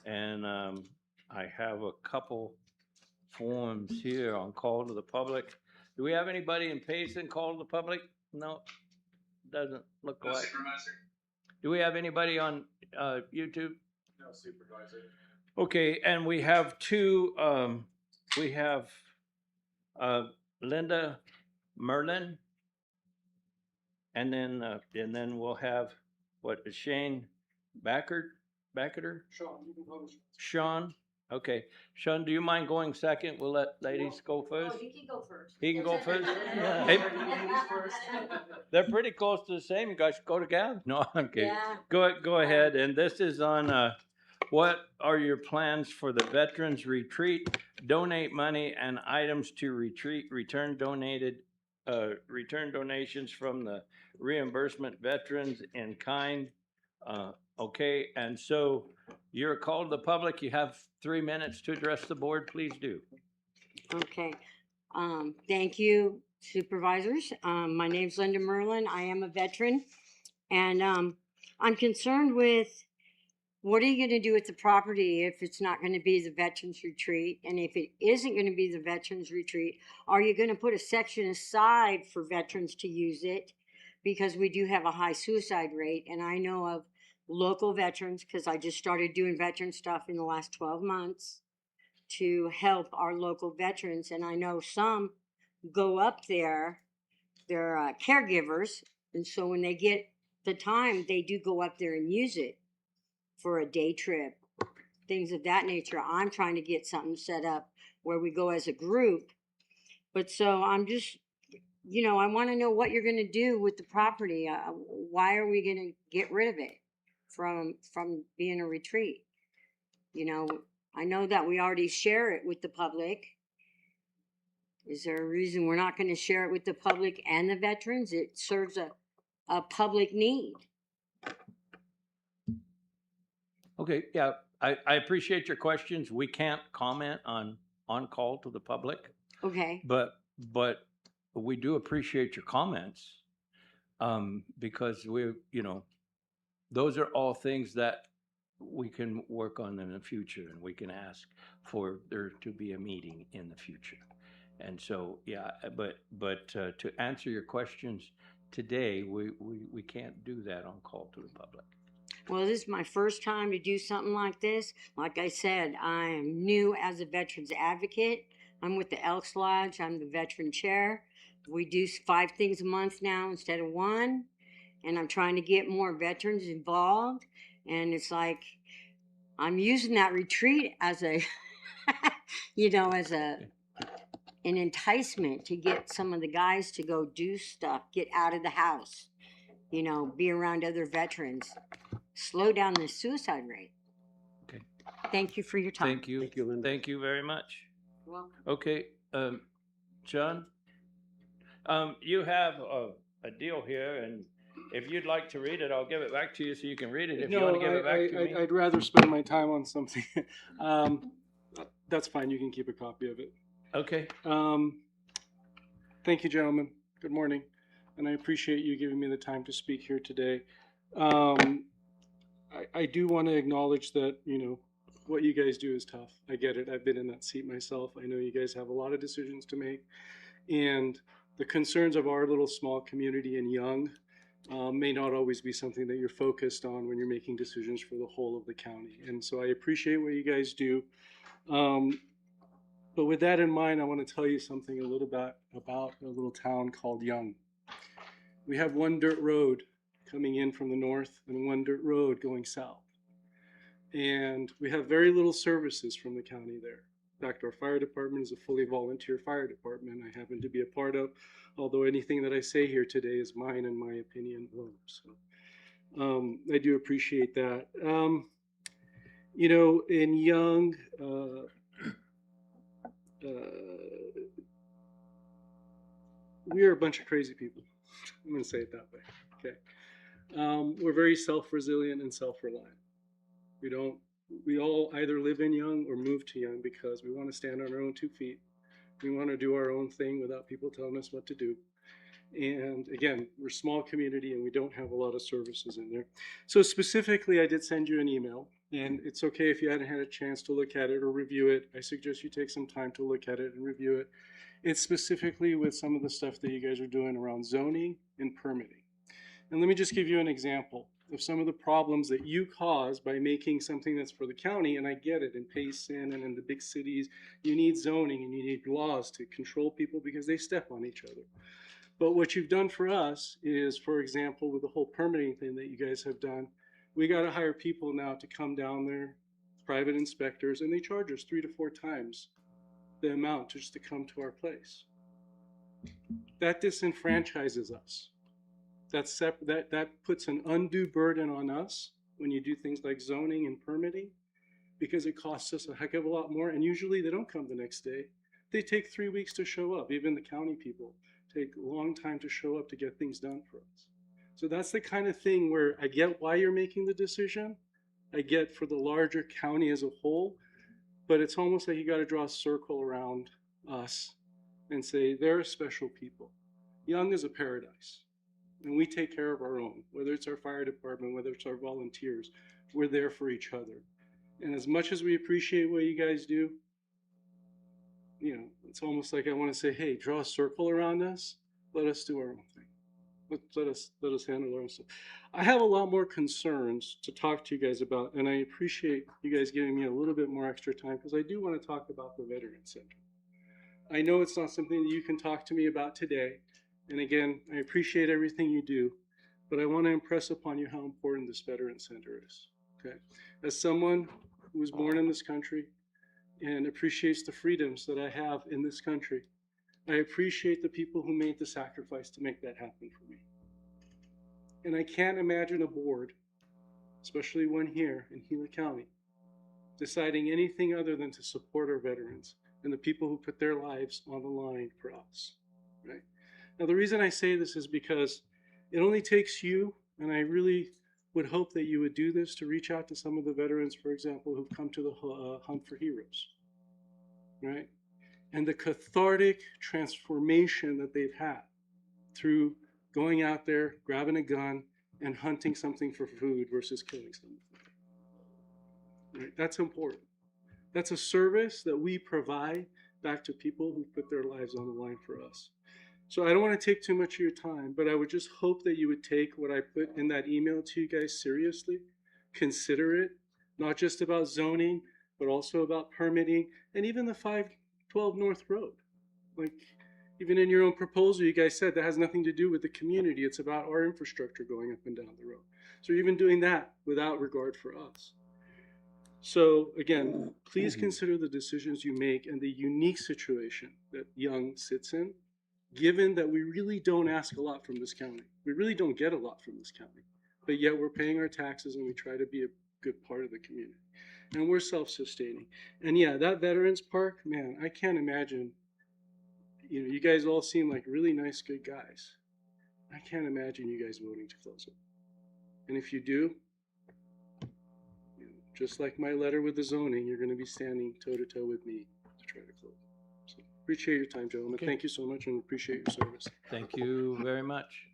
And I have a couple forms here on call to the public. Do we have anybody in Payson call to the public? No, doesn't look like. Do we have anybody on YouTube? No, Supervisor. Okay, and we have 2, we have Linda Merlin. And then we'll have, Shane Backerter? Sean, you can go. Sean? Okay. Sean, do you mind going second? We'll let ladies go first. Oh, you can go first. He can go first? Yeah. Hey, they're pretty close to the same. You guys go together? No, I'm kidding. Yeah. Go ahead. And this is on, what are your plans for the Veterans Retreat? Donate money and items to retreat, return donations from the reimbursement veterans in kind. Okay, and so you're called to the public. You have 3 minutes to address the board. Please do. Okay. Thank you, supervisors. My name's Linda Merlin. I am a veteran. And I'm concerned with what are you going to do with the property if it's not going to be the Veterans Retreat? And if it isn't going to be the Veterans Retreat, are you going to put a section aside for veterans to use it? Because we do have a high suicide rate. And I know of local veterans, because I just started doing veteran stuff in the last 12 months to help our local veterans. And I know some go up there, they're caregivers. And so when they get the time, they do go up there and use it for a day trip, things of that nature. I'm trying to get something set up where we go as a group. But so I'm just, I want to know what you're going to do with the property. Why are we going to get rid of it from being a retreat? I know that we already share it with the public. Is there a reason we're not going to share it with the public and the veterans? It serves a public need. Okay, yeah, I appreciate your questions. We can't comment on call to the public, Okay. but we do appreciate your comments, because those are all things that we can work on in the future, and we can ask for there to be a meeting in the future. And so, yeah, but to answer your questions today, we can't do that on call to the public. Well, this is my first time to do something like this. Like I said, I am new as a veterans advocate. I'm with the Elks Lodge. I'm the veteran chair. We do 5 things a month now instead of 1. And I'm trying to get more veterans involved. And it's like, I'm using that retreat as a, an enticement to get some of the guys to go do stuff, get out of the house, be around other veterans, slow down the suicide rate. Okay. Thank you for your time. Thank you. Thank you very much. You're welcome. Okay, John, you have a deal here, and if you'd like to read it, I'll give it back to you so you can read it. If you want to give it back to me. I'd rather spend my time on something. That's fine. You can keep a copy of it. Okay. Thank you, gentlemen. Good morning. And I appreciate you giving me the time to speak here today. I do want to acknowledge that, what you guys do is tough. I get it. I've been in that seat myself. I know you guys have a lot of decisions to make. And the concerns of our little small community and young may not always be something that you're focused on when you're making decisions for the whole of the county. And so I appreciate what you guys do. But with that in mind, I want to tell you something a little bit about a little town called Young. We have one dirt road coming in from the north and one dirt road going south. And we have very little services from the county there. In fact, our fire department is a fully volunteer fire department I happen to be a part of, although anything that I say here today is mine and my opinion alone. So I do appreciate that. In Young, we are a bunch of crazy people. I'm going to say it that way. Okay. We're very self-resilient and self-reliant. We all either live in Young or move to Young because we want to stand on our own 2 feet. We want to do our own thing without people telling us what to do. And again, we're a small community and we don't have a lot of services in there. So specifically, I did send you an email, and it's okay if you hadn't had a chance to look at it or review it. I suggest you take some time to look at it and review it. It's specifically with some of the stuff that you guys are doing around zoning and permitting. And let me just give you an example of some of the problems that you cause by making something that's for the county. And I get it, in Payson and in the big cities, you need zoning and you need laws to control people because they step on each other. But what you've done for us is, for example, with the whole permitting thing that you guys have done, we got to hire people now to come down there, private inspectors, and they charge us 3 to 4 times the amount just to come to our place. That disenfranchises us. That puts an undue burden on us when you do things like zoning and permitting, because it costs us a heck of a lot more. And usually they don't come the next day. They take 3 weeks to show up. Even the county people take a long time to show up to get things done for us. So that's the kind of thing where I get why you're making the decision. I get for the larger county as a whole, but it's almost like you got to draw a circle around us and say, they're special people. Young is a paradise. And we take care of our own, whether it's our fire department, whether it's our volunteers, we're there for each other. And as much as we appreciate what you guys do, it's almost like I want to say, hey, draw a circle around us. Let us do our own thing. Let us handle our own stuff. I have a lot more concerns to talk to you guys about, and I appreciate you guys giving me a little bit more extra time because I do want to talk about the Veteran Center. I know it's not something that you can talk to me about today. And again, I appreciate everything you do, but I want to impress upon you how important this Veteran Center is. Okay, as someone who was born in this country and appreciates the freedoms that I have in this country, I appreciate the people who made the sacrifice to make that happen for me. And I can't imagine a board, especially one here in Gila County, deciding anything other than to support our veterans and the people who put their lives on the line for us, right? Now, the reason I say this is because it only takes you, and I really would hope that you would do this, to reach out to some of the veterans, for example, who've come to the Hunt for Heroes, right? And the cathartic transformation that they've had through going out there, grabbing a gun, and hunting something for food versus killing someone. Right? That's important. That's a service that we provide back to people who put their lives on the line for us. So I don't want to take too much of your time, but I would just hope that you would take what I put in that email to you guys seriously. Consider it, not just about zoning, but also about permitting, and even the 512 North Road. Like, even in your own proposal, you guys said that has nothing to do with the community. It's about our infrastructure going up and down the road. So you're even doing that without regard for us. So again, please consider the decisions you make and the unique situation that Young sits in, given that we really don't ask a lot from this county. We really don't get a lot from this county, but yet we're paying our taxes and we try to be a good part of the community. And we're self-sustaining. And yeah, that Veterans Park, man, I can't imagine, you know, you guys all seem like really nice, good guys. I can't imagine you guys voting to close it. And if you do, just like my letter with the zoning, you're going to be standing toe-to-toe with me to try to close it. So appreciate your time, gentlemen. Okay. Thank you so much and appreciate your service. Thank you very much.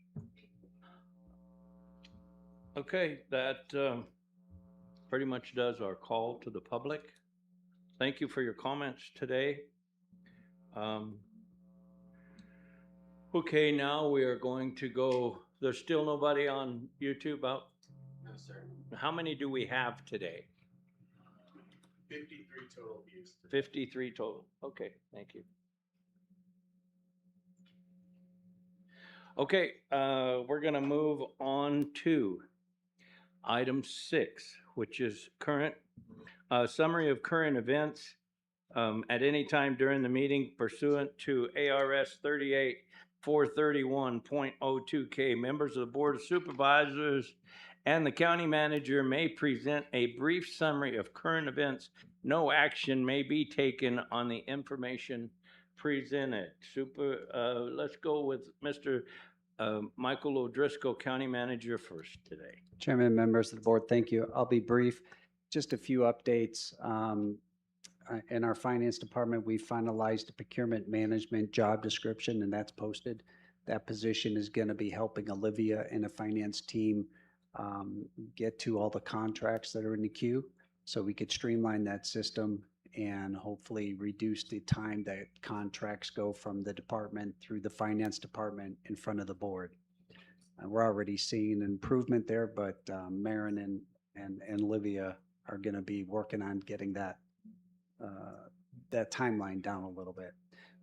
Okay, that pretty much does our call to the public. Thank you for your comments today. Okay, now we are going to go, there's still nobody on YouTube out? No, sir. How many do we have today? 53 total views. 53 total. Okay, thank you. Okay, we're gonna move on to item 6, which is current, summary of current events at any time during the meeting pursuant to ARS 38-431.02K. Members of the Board of Supervisors and the county manager may present a brief summary of current events. No action may be taken on the information presented. Let's go with Mr. Michael O'Driscoll, County Manager, first today. Chairman, members of the board, thank you. I'll be brief. Just a few updates. In our finance department, we finalized a procurement management job description, and that's posted. That position is going to be helping Olivia and the finance team get to all the contracts that are in the queue, so we could streamline that system and hopefully reduce the time that contracts go from the department through the finance department in front of the board. We're already seeing improvement there, but Marin and Olivia are going to be working on getting that timeline down a little bit.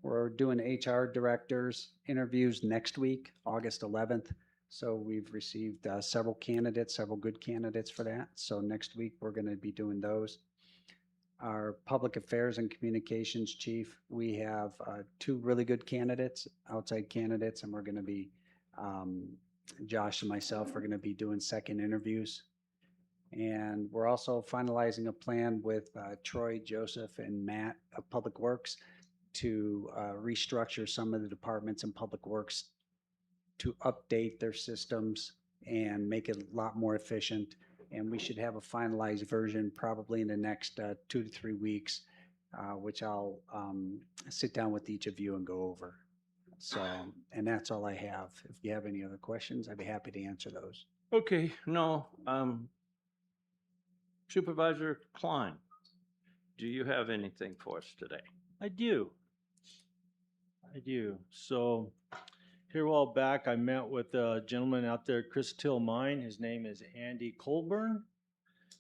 We're doing HR directors interviews next week, August 11th. So we've received several good candidates for that. So next week we're going to be doing those. Our public affairs and communications chief, we have 2 really good candidates, outside candidates, and we're going to be, Josh and myself are going to be doing second interviews. And we're also finalizing a plan with Troy, Joseph, and Matt of Public Works to restructure some of the departments in Public Works to update their systems and make it a lot more efficient. And we should have a finalized version probably in the next 2 to 3 weeks, which I'll sit down with each of you and go over. So, and that's all I have. If you have any other questions, I'd be happy to answer those. Okay, no, Supervisor Klein, do you have anything for us today? I do. So here a while back, I met with a gentleman out there at Chris Till Mine. His name is Andy Colburn,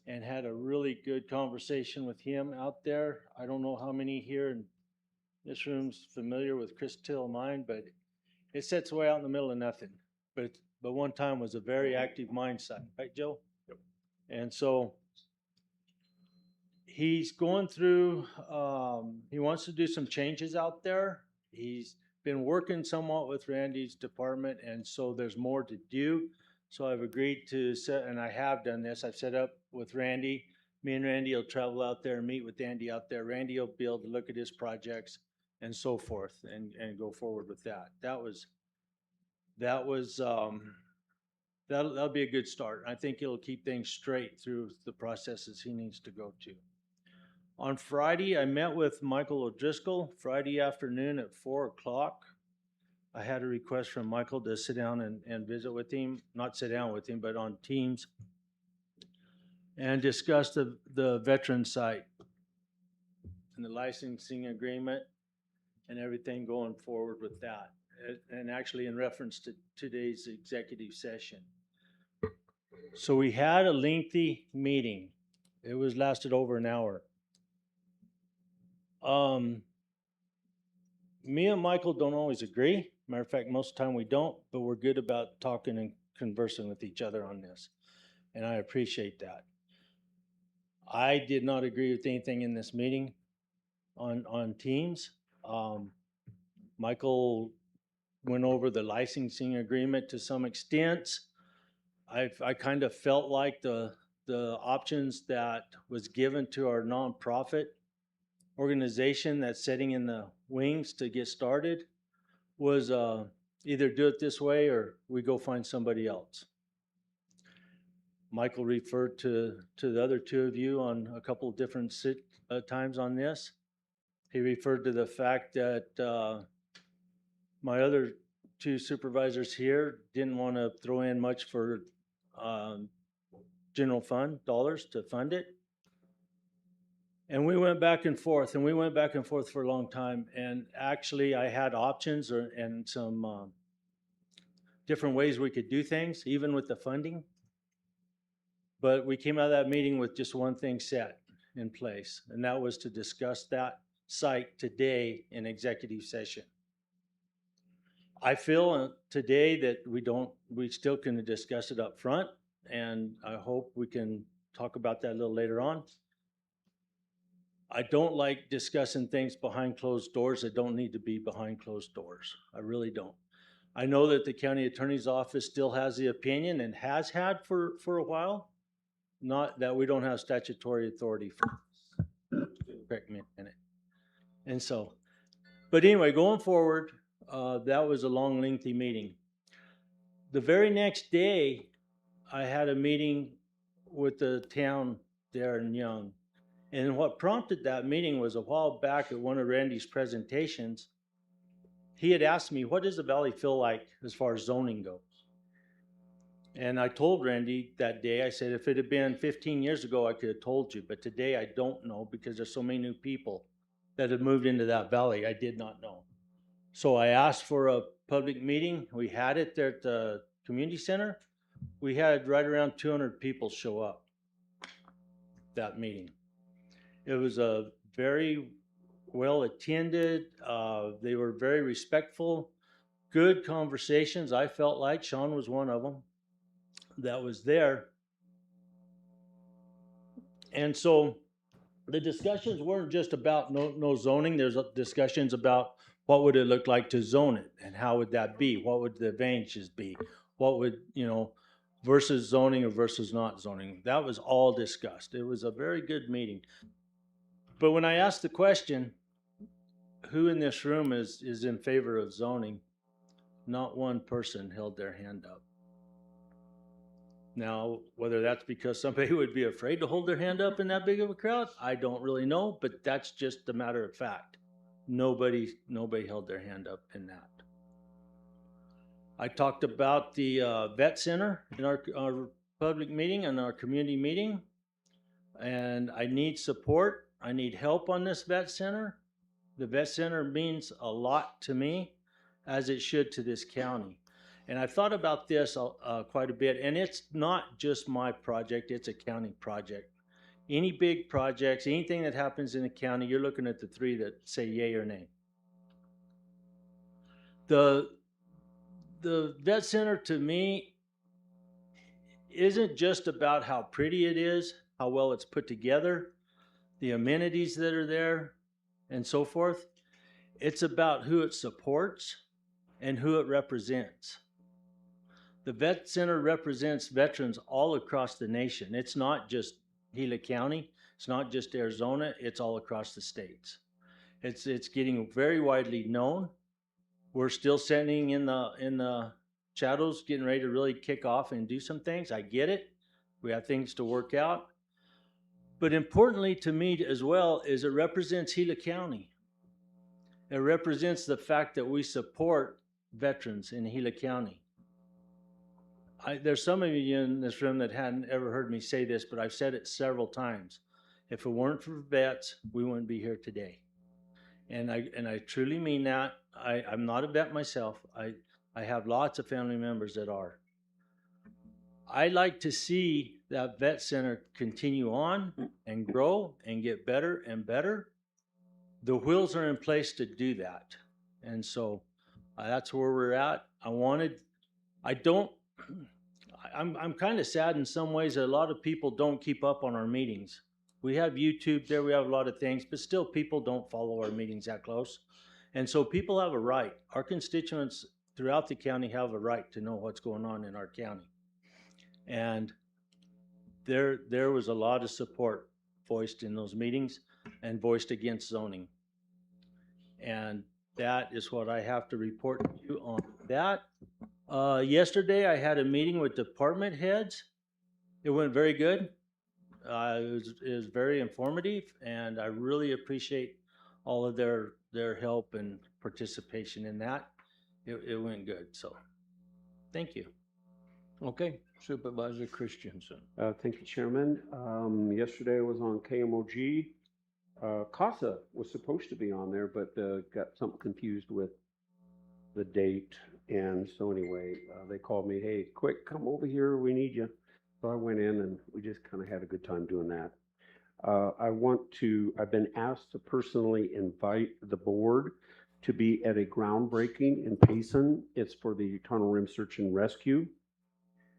and had a really good conversation with him out there. I don't know how many here in this room's familiar with Chris Till Mine, but it sits way out in the middle of nothing. But one time was a very active mine site, right, Joe? Yep. And so he's going through, he wants to do some changes out there. He's been working somewhat with Randy's department, and so there's more to do. So I've agreed to set, and I have done this, I've set up with Randy Me and Randy will travel out there and meet with Andy out there. Randy will be able to look at his projects and so forth and go forward with that. That'll be a good start. I think it'll keep things straight through the processes he needs to go to. On Friday, I met with Michael O'Driscoll Friday afternoon at 4:00. I had a request from Michael to sit down and visit with him, not sit down with him, but on Teams, and discuss the veteran site and the licensing agreement and everything going forward with that. And actually in reference to today's executive session. So we had a lengthy meeting. It was lasted over an hour. Me and Michael don't always agree. Matter of fact, most of the time we don't, but we're good about talking and conversing with each other on this. And I appreciate that. I did not agree with anything in this meeting on Teams. Michael went over the licensing agreement to some extent. I kind of felt like the options that was given to our nonprofit organization that's sitting in the wings to get started was either do it this way or we go find somebody else. Michael referred to the other two of you on a couple of different times on this. He referred to the fact that my other two supervisors here didn't want to throw in much for general fund dollars to fund it. And we went back and forth for a long time. And actually I had options and some different ways we could do things, even with the funding. But we came out of that meeting with just one thing set in place, and that was to discuss that site today in executive session. I feel today that we still can discuss it up front, and I hope we can talk about that a little later on. I don't like discussing things behind closed doors that don't need to be behind closed doors. I really don't. I know that the county attorney's office still has the opinion and has had for a while, not that we don't have statutory authority for this. Correct me a minute. And so, but anyway, going forward, that was a long, lengthy meeting. The very next day, I had a meeting with the town there in Young. And what prompted that meeting was a while back at one of Randy's presentations, he had asked me, what does the valley feel like as far as zoning goes? And I told Randy that day, I said, if it had been 15 years ago, I could have told you. But today I don't know because there's so many new people that have moved into that valley. I did not know. So I asked for a public meeting. We had it there at the community center. We had right around 200 people show up that meeting. It was a very well attended. They were very respectful, good conversations. I felt like Sean was one of them that was there. And so the discussions weren't just about no zoning. There's discussions about what would it look like to zone it and how would that be? What would the advantages be? What would, versus zoning or versus not zoning? That was all discussed. It was a very good meeting. But when I asked the question, who in this room is in favor of zoning, not one person held their hand up. Now, whether that's because somebody would be afraid to hold their hand up in that big of a crowd, I don't really know, but that's just a matter of fact. Nobody held their hand up in that. I talked about the vet center in our public meeting and our community meeting, and I need support. I need help on this vet center. The vet center means a lot to me, as it should to this county. And I've thought about this quite a bit, and it's not just my project, it's a county project. Any big projects, anything that happens in the county, you're looking at the three that say yay or nay. The vet center to me isn't just about how pretty it is, how well it's put together, the amenities that are there, and so forth. It's about who it supports and who it represents. The vet center represents veterans all across the nation. It's not just Gila County. It's not just Arizona, it's all across the states. It's getting very widely known. We're still sitting in the shadows, getting ready to really kick off and do some things. I get it. We have things to work out. But importantly to me as well is it represents Gila County. It represents the fact that we support veterans in Gila County. There's some of you in this room that hadn't ever heard me say this, but I've said it several times. If it weren't for vets, we wouldn't be here today. And I truly mean that. I'm not a vet myself. I have lots of family members that are. I like to see that vet center continue on and grow and get better and better. The wheels are in place to do that. And so that's where we're at. I'm kind of sad in some ways that a lot of people don't keep up on our meetings. We have YouTube there, we have a lot of things, but still people don't follow our meetings that close. And so people have a right. Our constituents throughout the county have a right to know what's going on in our county. And there was a lot of support voiced in those meetings and voiced against zoning. And that is what I have to report to you on that. Yesterday I had a meeting with department heads. It went very good. It was very informative, and I really appreciate all of their help and participation in that. It went good, so thank you. Okay, Supervisor Christensen. Thank you, Chairman. Yesterday I was on KMOG. CASA was supposed to be on there, but got something confused with the date. And so anyway, they called me, hey, quick, come over here, we need you. So I went in and we just kind of had a good time doing that. I've been asked to personally invite the board to be at a groundbreaking in Payson. It's for the Tunnel Rim Search and Rescue.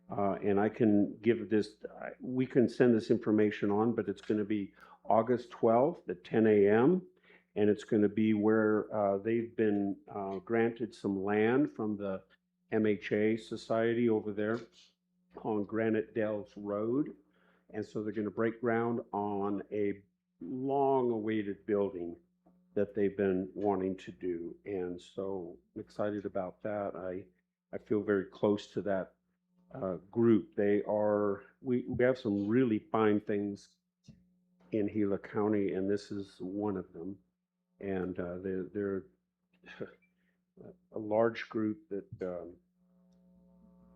And I can give this, we can send this information on, but it's going to be August 12th at 10 a.m. And it's going to be where they've been granted some land from the MHA Society over there on Granite Dells Road. And so they're going to break ground on a long-awaited building that they've been wanting to do. And so I'm excited about that. I feel very close to that group. We have some really fine things in Gila County, and this is one of them. And they're a large group that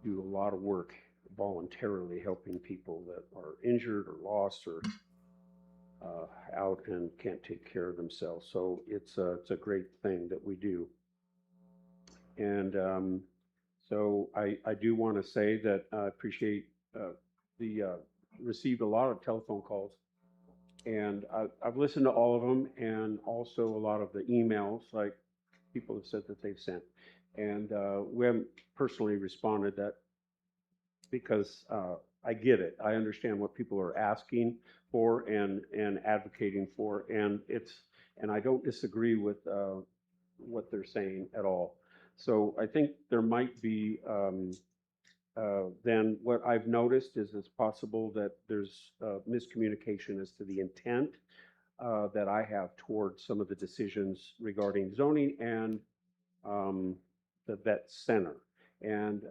do a lot of work voluntarily helping people that are injured or lost or out and can't take care of themselves. So it's a great thing that we do. And so I do want to say that I appreciate received a lot of telephone calls, and I've listened to all of them, and also a lot of the emails like people have said that they've sent. And we haven't personally responded that because I get it. I understand what people are asking for and advocating for, and I don't disagree with what they're saying at all. So I think there might be then what I've noticed is it's possible that there's miscommunication as to the intent that I have towards some of the decisions regarding zoning and the vet center. And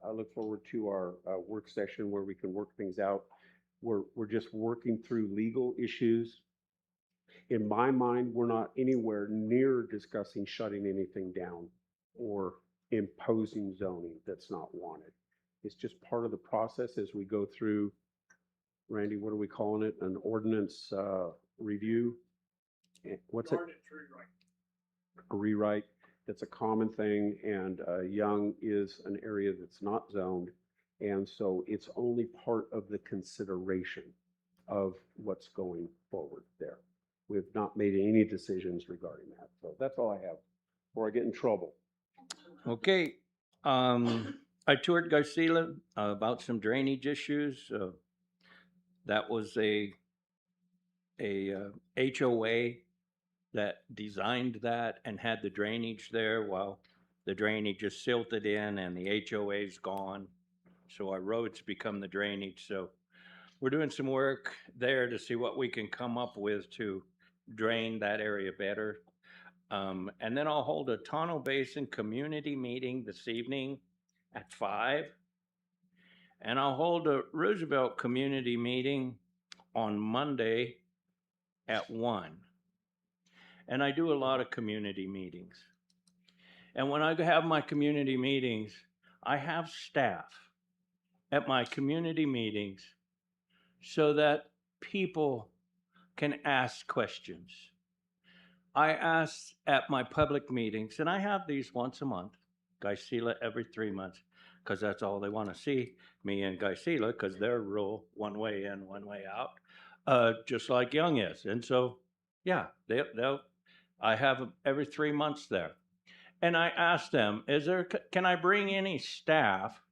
I look forward to our work session where we can work things out. We're just working through legal issues. In my mind, we're not anywhere near discussing shutting anything down or imposing zoning that's not wanted. It's just part of the process as we go through, Randy, what are we calling it? An ordinance review? What's it? A rewrite. That's a common thing, and Young is an area that's not zoned, and so it's only part of the consideration of what's going forward there. We've not made any decisions regarding that, so that's all I have before I get in trouble. Okay, I toured Garcia about some drainage issues. That was a HOA that designed that and had the drainage there while the drainage is silted in and the HOA's gone. So our roads become the drainage. So we're doing some work there to see what we can come up with to drain that area better. And then I'll hold a Tonto Basin community meeting this evening at 5. And I'll hold a Roosevelt community meeting on Monday at 1. And I do a lot of community meetings. And when I have my community meetings, I have staff at my community meetings so that people can ask questions. I ask at my public meetings, and I have these once a month, Gila every 3 months, because that's all they want to see, me and Gila, because they're rural, one way in, one way out, just like Young is. And so, yeah, I have them every 3 months there. And I ask them, can I bring any staff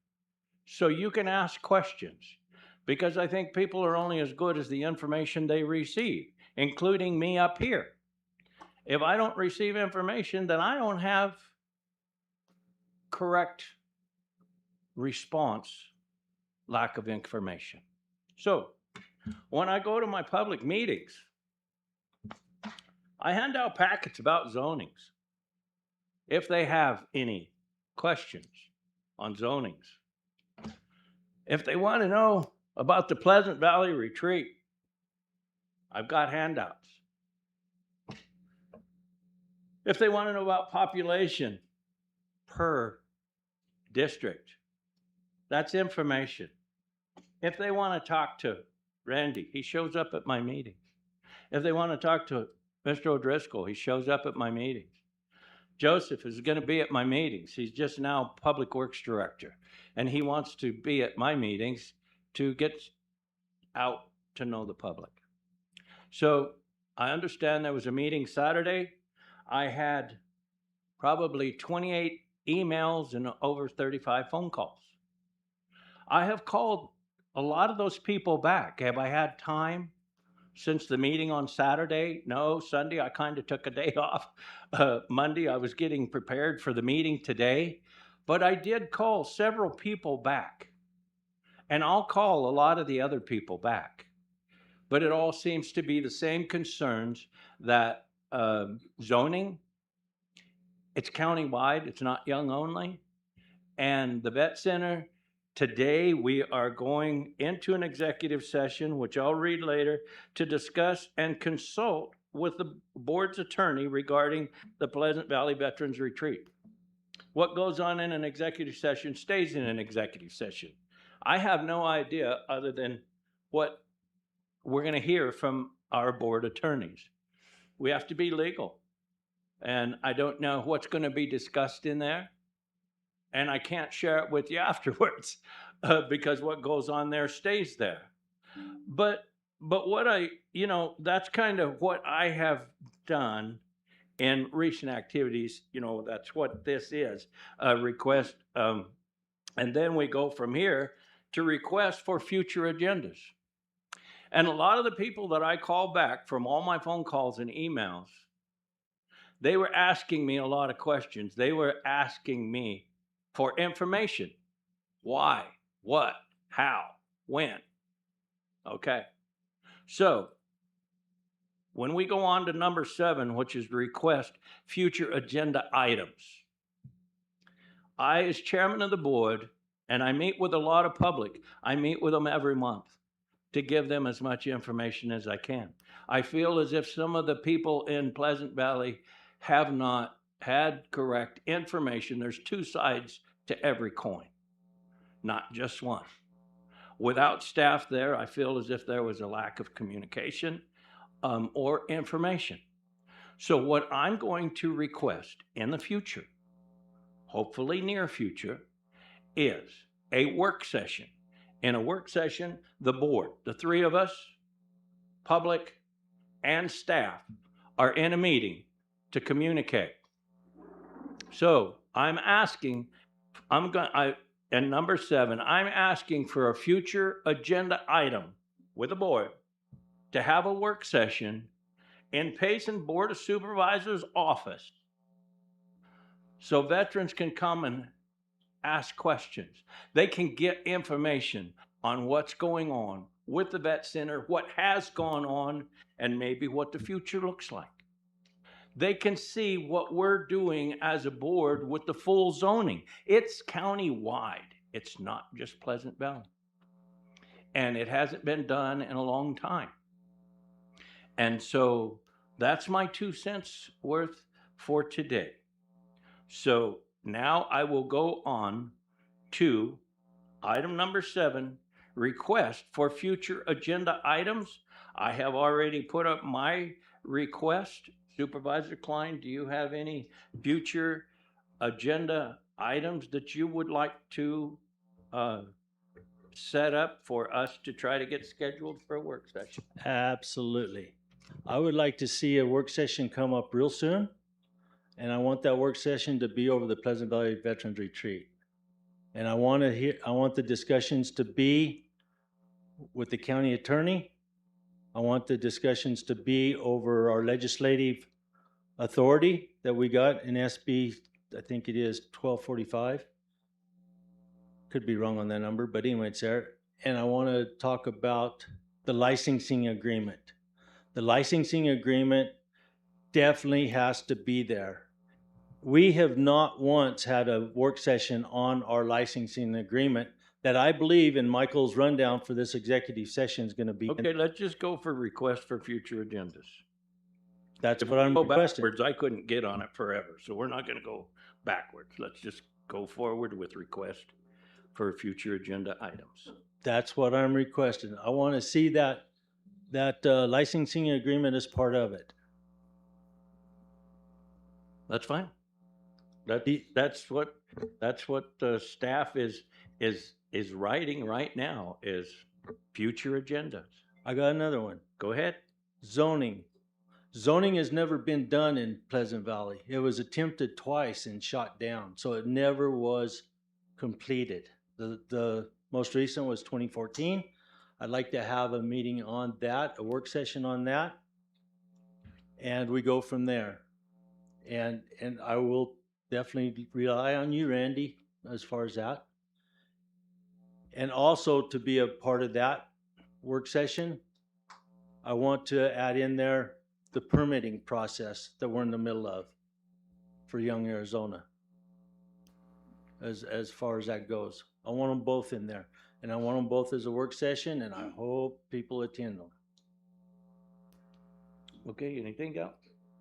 so you can ask questions? Because I think people are only as good as the information they receive, including me up here. If I don't receive information, then I don't have correct response, lack of information. So when I go to my public meetings, I hand out packets about zonings. If they have any questions on zonings, if they want to know about the Pleasant Valley Retreat, I've got handouts. If they want to know about population per district, that's information. If they want to talk to Randy, he shows up at my meetings. If they want to talk to Mr. O'Driscoll, he shows up at my meetings. Joseph is going to be at my meetings. He's just now Public Works Director, and he wants to be at my meetings to get out to know the public. So I understand there was a meeting Saturday. I had probably 28 emails and over 35 phone calls. I have called a lot of those people back. Have I had time since the meeting on Saturday? No. Sunday, I kind of took a day off. Monday, I was getting prepared for the meeting today. But I did call several people back. And I'll call a lot of the other people back. But it all seems to be the same concerns that zoning, it's countywide, it's not Young only. And the vet center, today we are going into an executive session, which I'll read later, to discuss and consult with the board's attorney regarding the Pleasant Valley Veterans Retreat. What goes on in an executive session stays in an executive session. I have no idea other than what we're going to hear from our board attorneys. We have to be legal. And I don't know what's going to be discussed in there. And I can't share it with you afterwards because what goes on there stays there. But what that's kind of what I have done in recent activities. That's what this is, a request. And then we go from here to request for future agendas. And a lot of the people that I call back from all my phone calls and emails, they were asking me a lot of questions. They were asking me for information. Why? What? How? When? Okay. So when we go on to number 7, which is request future agenda items, I, as chairman of the board, and I meet with a lot of public, I meet with them every month to give them as much information as I can. I feel as if some of the people in Pleasant Valley have not had correct information. There's 2 sides to every coin, not just one. Without staff there, I feel as if there was a lack of communication or information. So what I'm going to request in the future, hopefully near future, is a work session. In a work session, the board, the 3 of us, public and staff, are in a meeting to communicate. So I'm asking, and number 7, I'm asking for a future agenda item with the board to have a work session in Payson Board of Supervisors office so veterans can come and ask questions. They can get information on what's going on with the vet center, what has gone on, and maybe what the future looks like. They can see what we're doing as a board with the full zoning. It's county-wide. It's not just Pleasant Valley. And it hasn't been done in a long time. And so that's my 2 cents worth for today. So now I will go on to item number 7, request for future agenda items. I have already put up my request. Supervisor Klein, do you have any future agenda items that you would like to set up for us to try to get scheduled for a work session? Absolutely. I would like to see a work session come up real soon. And I want that work session to be over the Pleasant Valley Veterans Retreat. And I want the discussions to be with the county attorney. I want the discussions to be over our legislative authority that we got in SB, I think it is 1245. Could be wrong on that number, but anyway, it's there. And I want to talk about the licensing agreement. The licensing agreement definitely has to be there. We have not once had a work session on our licensing agreement that I believe in Michael's rundown for this executive session is going to be. Okay, let's just go for request for future agendas. That's If what we I'm go requesting. backwards, I couldn't get on it forever, so we're not going to go backwards. Let's just go forward with request for future agenda items. That's what I'm requesting. I want to see that licensing agreement as part of it. That's fine. That's what the staff is writing right now is future agendas. I got another one. Go ahead. Zoning. Zoning has never been done in Pleasant Valley. It was attempted twice and shot down, so it never was completed. The most recent was 2014. I'd like to have a meeting on that, a work session on that, and we go from there. And I will definitely rely on you, Randy, as far as that. And also to be a part of that work session, I want to add in there the permitting process that we're in the middle of for Young Arizona. As far as that goes, I want them both in there, and I want them both as a work session, and I hope people attend them. Okay, anything else?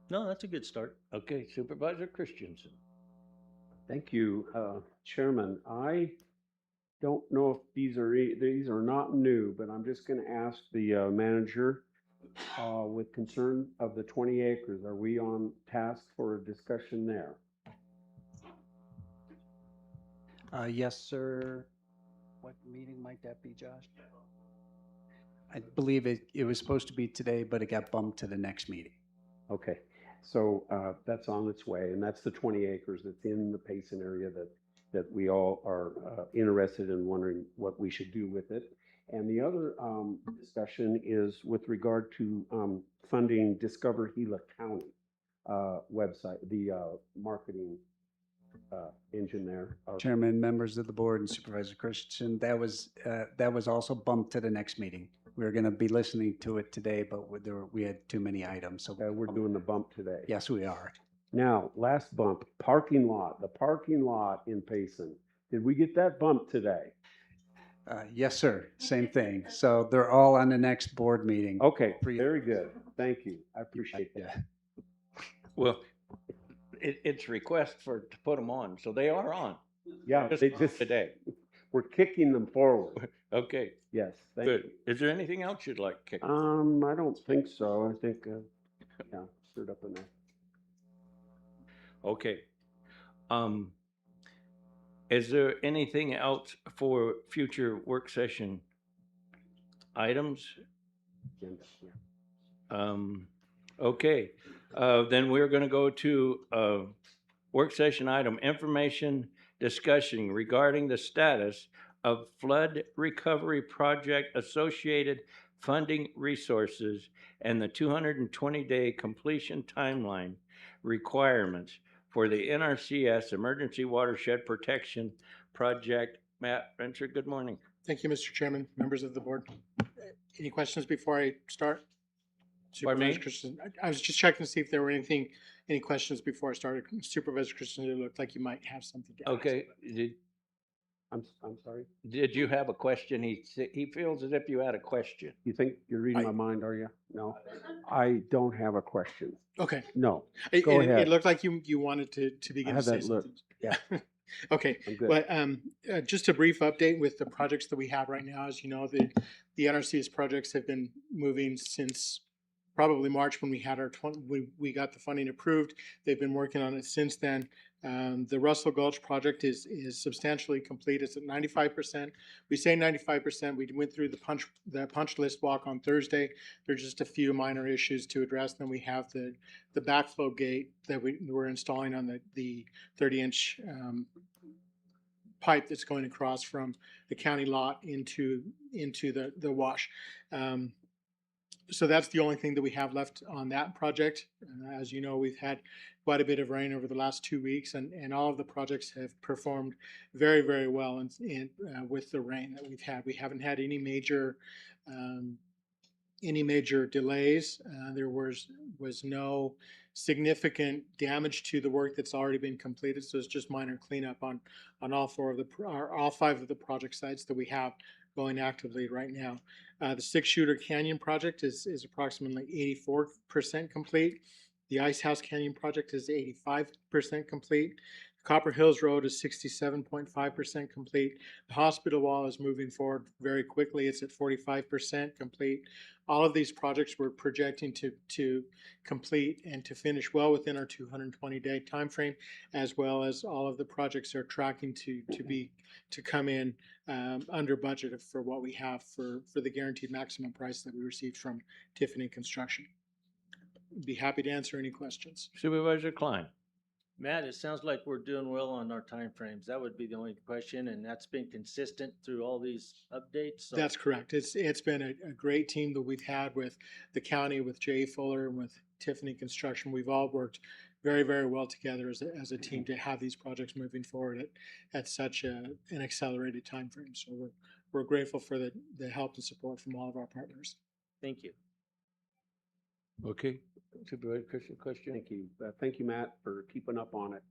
No, that's a good start. Okay, Supervisor Christensen. Thank you, Chairman. I don't know if these are not new, but I'm just going to ask the manager with concern of the 20 acres. Are we on task for a discussion there? Yes, sir. What meeting might that be, Josh? I believe it was supposed to be today, but it got bumped to the next meeting. Okay, so that's on its way, and that's the 20 acres that's in the Payson area that we all are interested in wondering what we should do with it. And the other discussion is with regard to funding Discover Gila County website, the marketing engine there. Chairman, members of the board, and Supervisor Christensen, that was also bumped to the next meeting. We were going to be listening to it today, but we had too many items. So we're doing the bump today. Yes, we are. Now, last bump, parking lot, the parking lot in Payson. Did we get that bump today? Yes, sir. Same thing. So they're all on the next board meeting. Okay, very good. Thank you. I appreciate that. Well, it's request to put them on, so they are on. Yeah, they just today. We're kicking them forward. Okay. Yes. Thank Good. you. Is there anything else you'd like kicked? I don't think so. I think, yeah, stirred up enough. Okay. Is there anything else for future work session items? Okay. Then we're going to go to work session item, information discussion regarding the status of flood recovery project associated funding resources and the 220-day completion timeline requirements for the NRCS Emergency Watershed Protection Project. Matt Rencher, good morning. Thank you, Mr. Chairman, members of the board. Any questions before I start? Pardon me? Supervisor Christensen, I was just checking to see if there were any questions before I started. Supervisor Christensen, it looked like you might have something to ask. Okay, I'm sorry? did you have a question? He feels as if you had a question. You think you're reading my mind, are you? No, I don't have a question. Okay. No, It, go it, ahead. it looked like you wanted to I begin to have say that look. something. Yeah, Okay. I'm good. Well, just a brief update with the projects that we have right now. As you know, the NRC's projects have been moving since probably March when we had we got the funding approved. They've been working on it since then. The Russell Gulch project is substantially complete. It's at 95%. We say 95%. We went through the punch list walk on Thursday. There's just a few minor issues to address. Then we have the backflow gate that we're installing on the 30-inch pipe that's going across from the county lot into the wash. So that's the only thing that we have left on that project. As you know, we've had quite a bit of rain over the last 2 weeks, and all of the projects have performed very, very well with the rain that we've had. We haven't had any major delays. There was no significant damage to the work that's already been completed. So it's just minor cleanup on all five of the project sites that we have going actively right now. The Six Shooter Canyon project is approximately 84% complete. The Ice House Canyon project is 85% complete. Copper Hills Road is 67.5% complete. The hospital wall is moving forward very quickly. It's at 45% complete. All of these projects we're projecting to complete and to finish well within our 220-day time frame, as well as all of the projects are tracking to come in under budget for what we have for the guaranteed maximum price that we received from Tiffany Construction. Be happy to answer any questions. Supervisor Klein. Matt, it sounds like we're doing well on our timeframes. That would be the only question, and that's been consistent through all these updates. So. That's correct. It's been a great team that we've had with the county, with Jay Fuller, and with Tiffany Construction. We've all worked very, very well together as a team to have these projects moving forward at such an accelerated time frame. So we're grateful for the help and support from all of our partners. Thank you. Okay. Supervisor Christian, question? Thank you, Matt, for keeping up on it.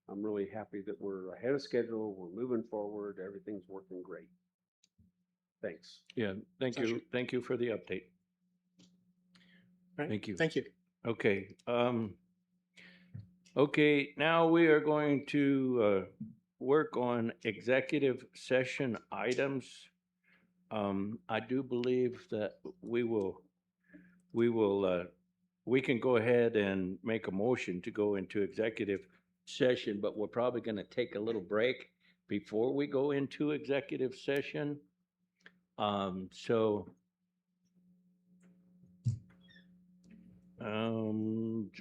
I'm really happy that we're ahead of schedule. We're moving forward. Everything's working great. Thanks. Yeah, thank you. Thank you for the update. Right. Thank you. Thank you. Okay. Okay, now we are going to work on executive session items. I do believe that we can go ahead and make a motion to go into executive session, but we're probably going to take a little break before we go into executive session. Joe,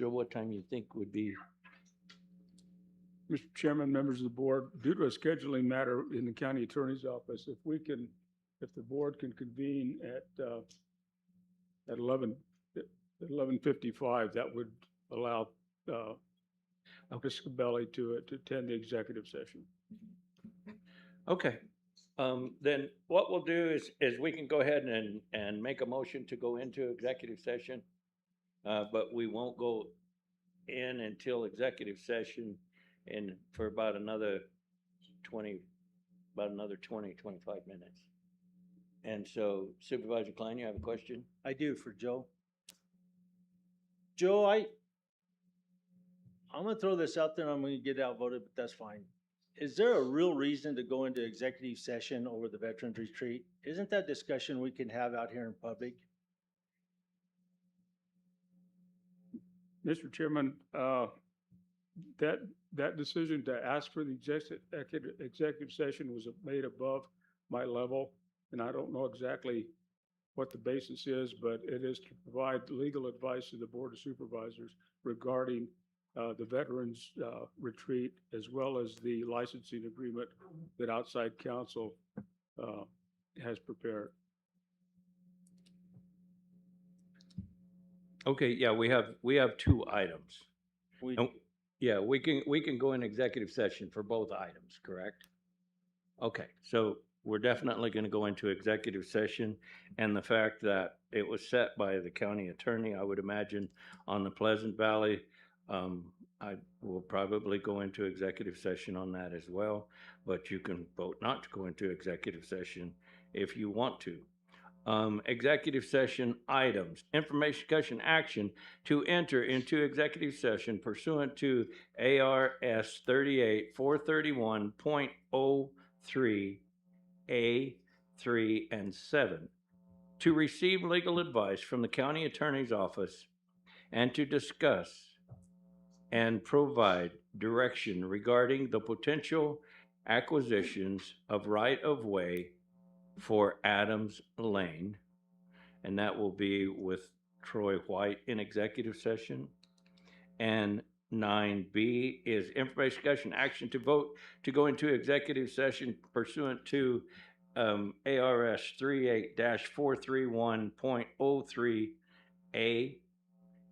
what time you think would be? Mr. Chairman, members of the board, due to a scheduling matter in the county attorney's office, if the board can convene at 11:55, that would allow Mr. Cabelli to attend the executive session. Okay. Then what we'll do is we can go ahead and make a motion to go into executive session, but we won't go in until executive session and for about another 20, 25 minutes. And so Supervisor Klein, you have a question? I do for Joe. Joe, I'm gonna throw this out there and I'm gonna get outvoted, but that's fine. Is there a real reason to go into executive session over the Veterans Retreat? Isn't that discussion we can have out here in public? Mr. Chairman, that decision to ask for the executive session was made above my level, and I don't know exactly what the basis is, but it is to provide legal advice to the Board of Supervisors regarding the Veterans Retreat, as well as the licensing agreement that outside counsel has prepared. Okay, yeah, we have two items. Yeah, we can go in executive session for both items, correct? Okay, so we're definitely going to go into executive session. And the fact that it was set by the county attorney, I would imagine on the Pleasant Valley, I will probably go into executive session on that as well, but you can vote not to go into executive session if you want to. Executive session items, information, discussion, action to enter into executive session pursuant to ARS 38-431.03 A3 and 7 to receive legal advice from the county attorney's office and to discuss and provide direction regarding the potential acquisitions of right-of-way for Adams Lane, and that will be with Troy White in executive session. And 9B is information, discussion, action to vote to go into executive session pursuant to ARS 38-431.03 A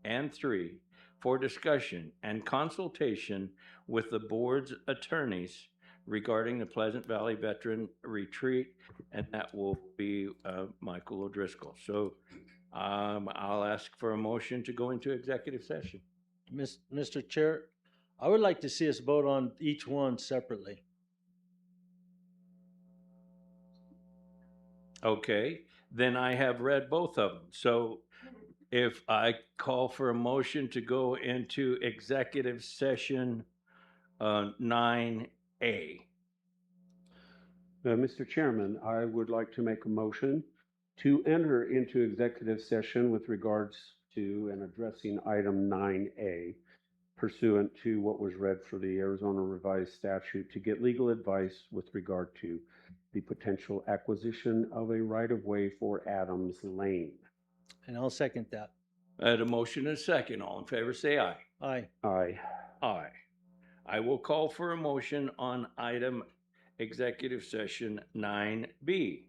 and 3 for discussion and consultation with the board's attorneys regarding the Pleasant Valley Veteran Retreat, and that will be Michael O'Driscoll. So I'll ask for a motion to go into executive session. Mr. Chair, I would like to see us vote on each one separately. Okay, then I have read both of them. So if I call for a motion to go into executive session 9A. Mr. Chairman, I would like to make a motion to enter into executive session with regards to and addressing item 9A pursuant to what was read for the Arizona Revised Statute to get legal advice with regard to the potential acquisition of a right-of-way for Adams Lane. And I'll second that. I had a motion and a second. All in favor, say aye. Aye. Aye. Aye. I will call for a motion on item executive session 9B.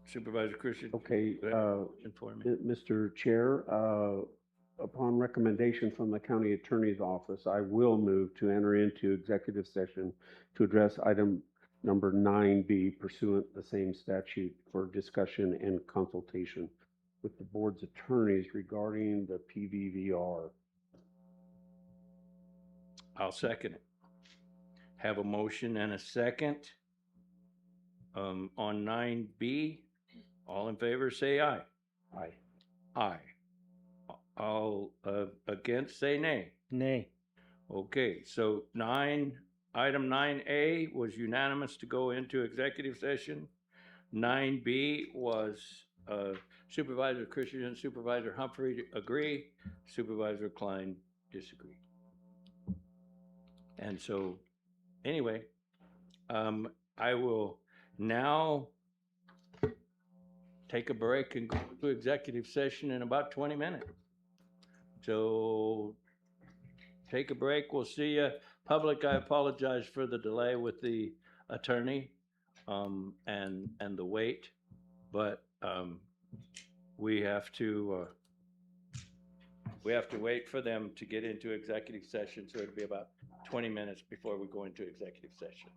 Supervisor Christian. Okay, inform me. Mr. Chair, upon recommendation from the county attorney's office, I will move to enter into executive session to address item number 9B pursuant the same statute for discussion and consultation with the board's attorneys regarding the PVVR. I'll second it. Have a motion and a second on 9B. All in favor, say aye. Aye. Aye. All against, say nay. Nay. Okay, so item 9A was unanimous to go into executive session. 9B was Supervisor Christian and Supervisor Humphrey agree, Supervisor Klein disagree. And so, anyway, I will now take a break and go to executive session in about 20 minutes. So, take a break. We'll see you. Public, I apologize for the delay with the attorney and the wait, but we have to wait for them to get into executive session, so it'll be about 20 minutes before we go into executive session.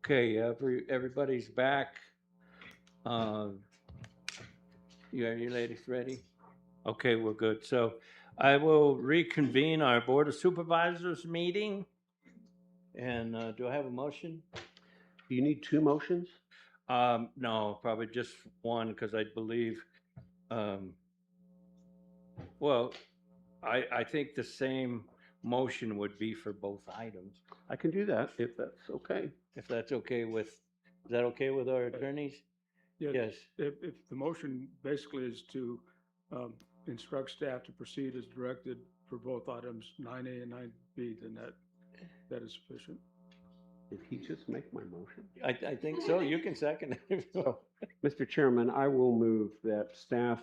Okay, everybody's back. You ladies ready? Okay, we're good. So I will reconvene our Board of Supervisors meeting. And do I have a motion? Do you need two motions? No, probably just one, because I believe, well, I think the same motion would be for both items. I can do that if that's okay. If that's okay with, is that okay with our attorneys? Yes. If the motion basically is to instruct staff to proceed as directed for both items 9A and 9B, then that is sufficient. Did he just make my motion? I think so. You can second it. Mr. Chairman, I will move that staff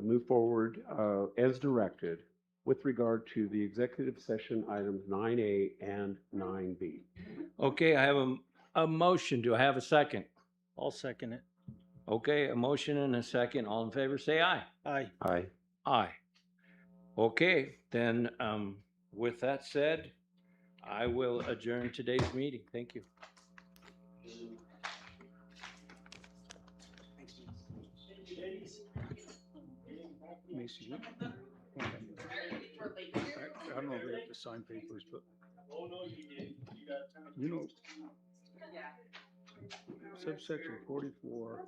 move forward as directed with regard to the executive session items 9A and 9B. Okay, I have a motion. Do I have a second? I'll second it. Okay, a motion and a second. All in favor, say aye. Aye. Aye. Aye. Okay, then, with that said, I will adjourn today's meeting. Thank you. Macy, I don't know if we have to sign papers, but you know, subsection 44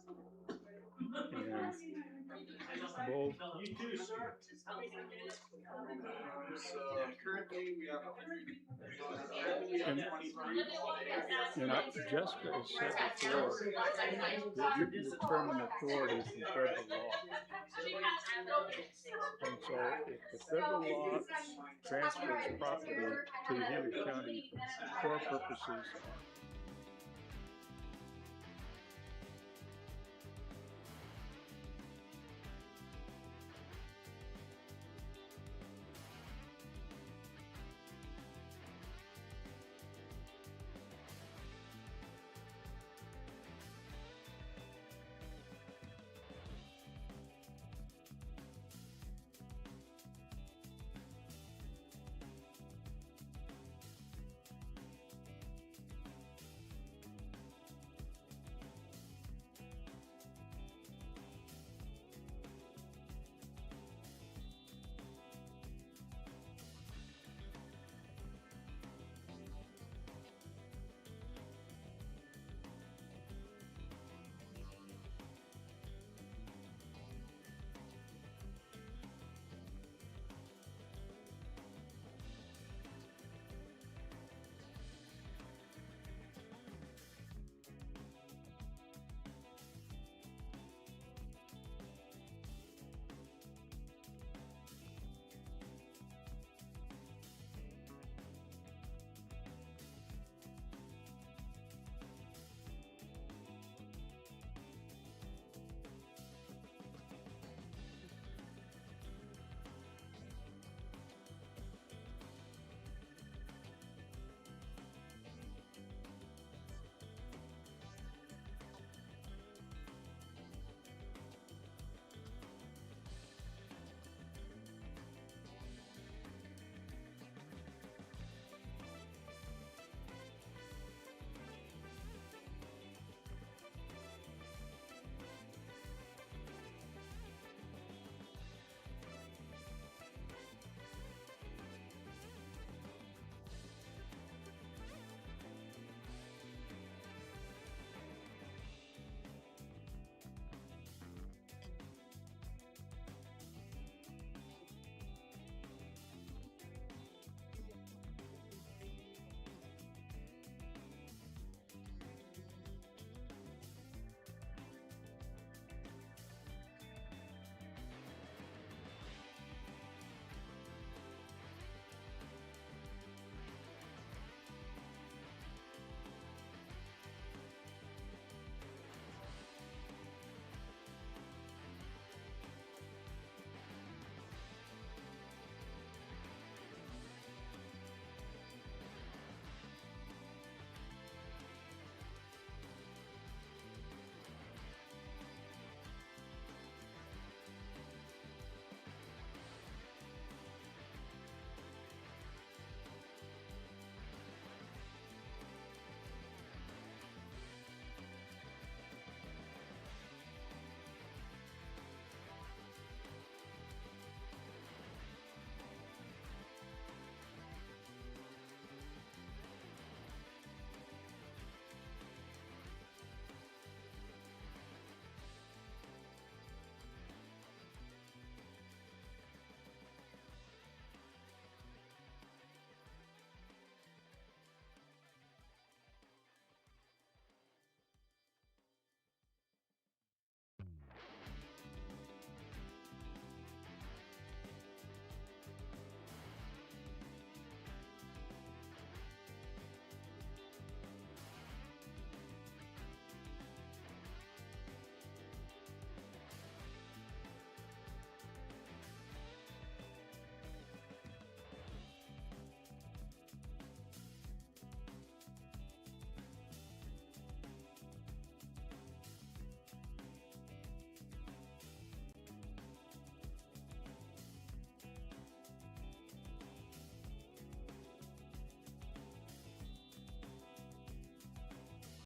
and both. Jessica has said before that you can determine authority from federal law. And so if the federal law transfers property to the Henry County for purposes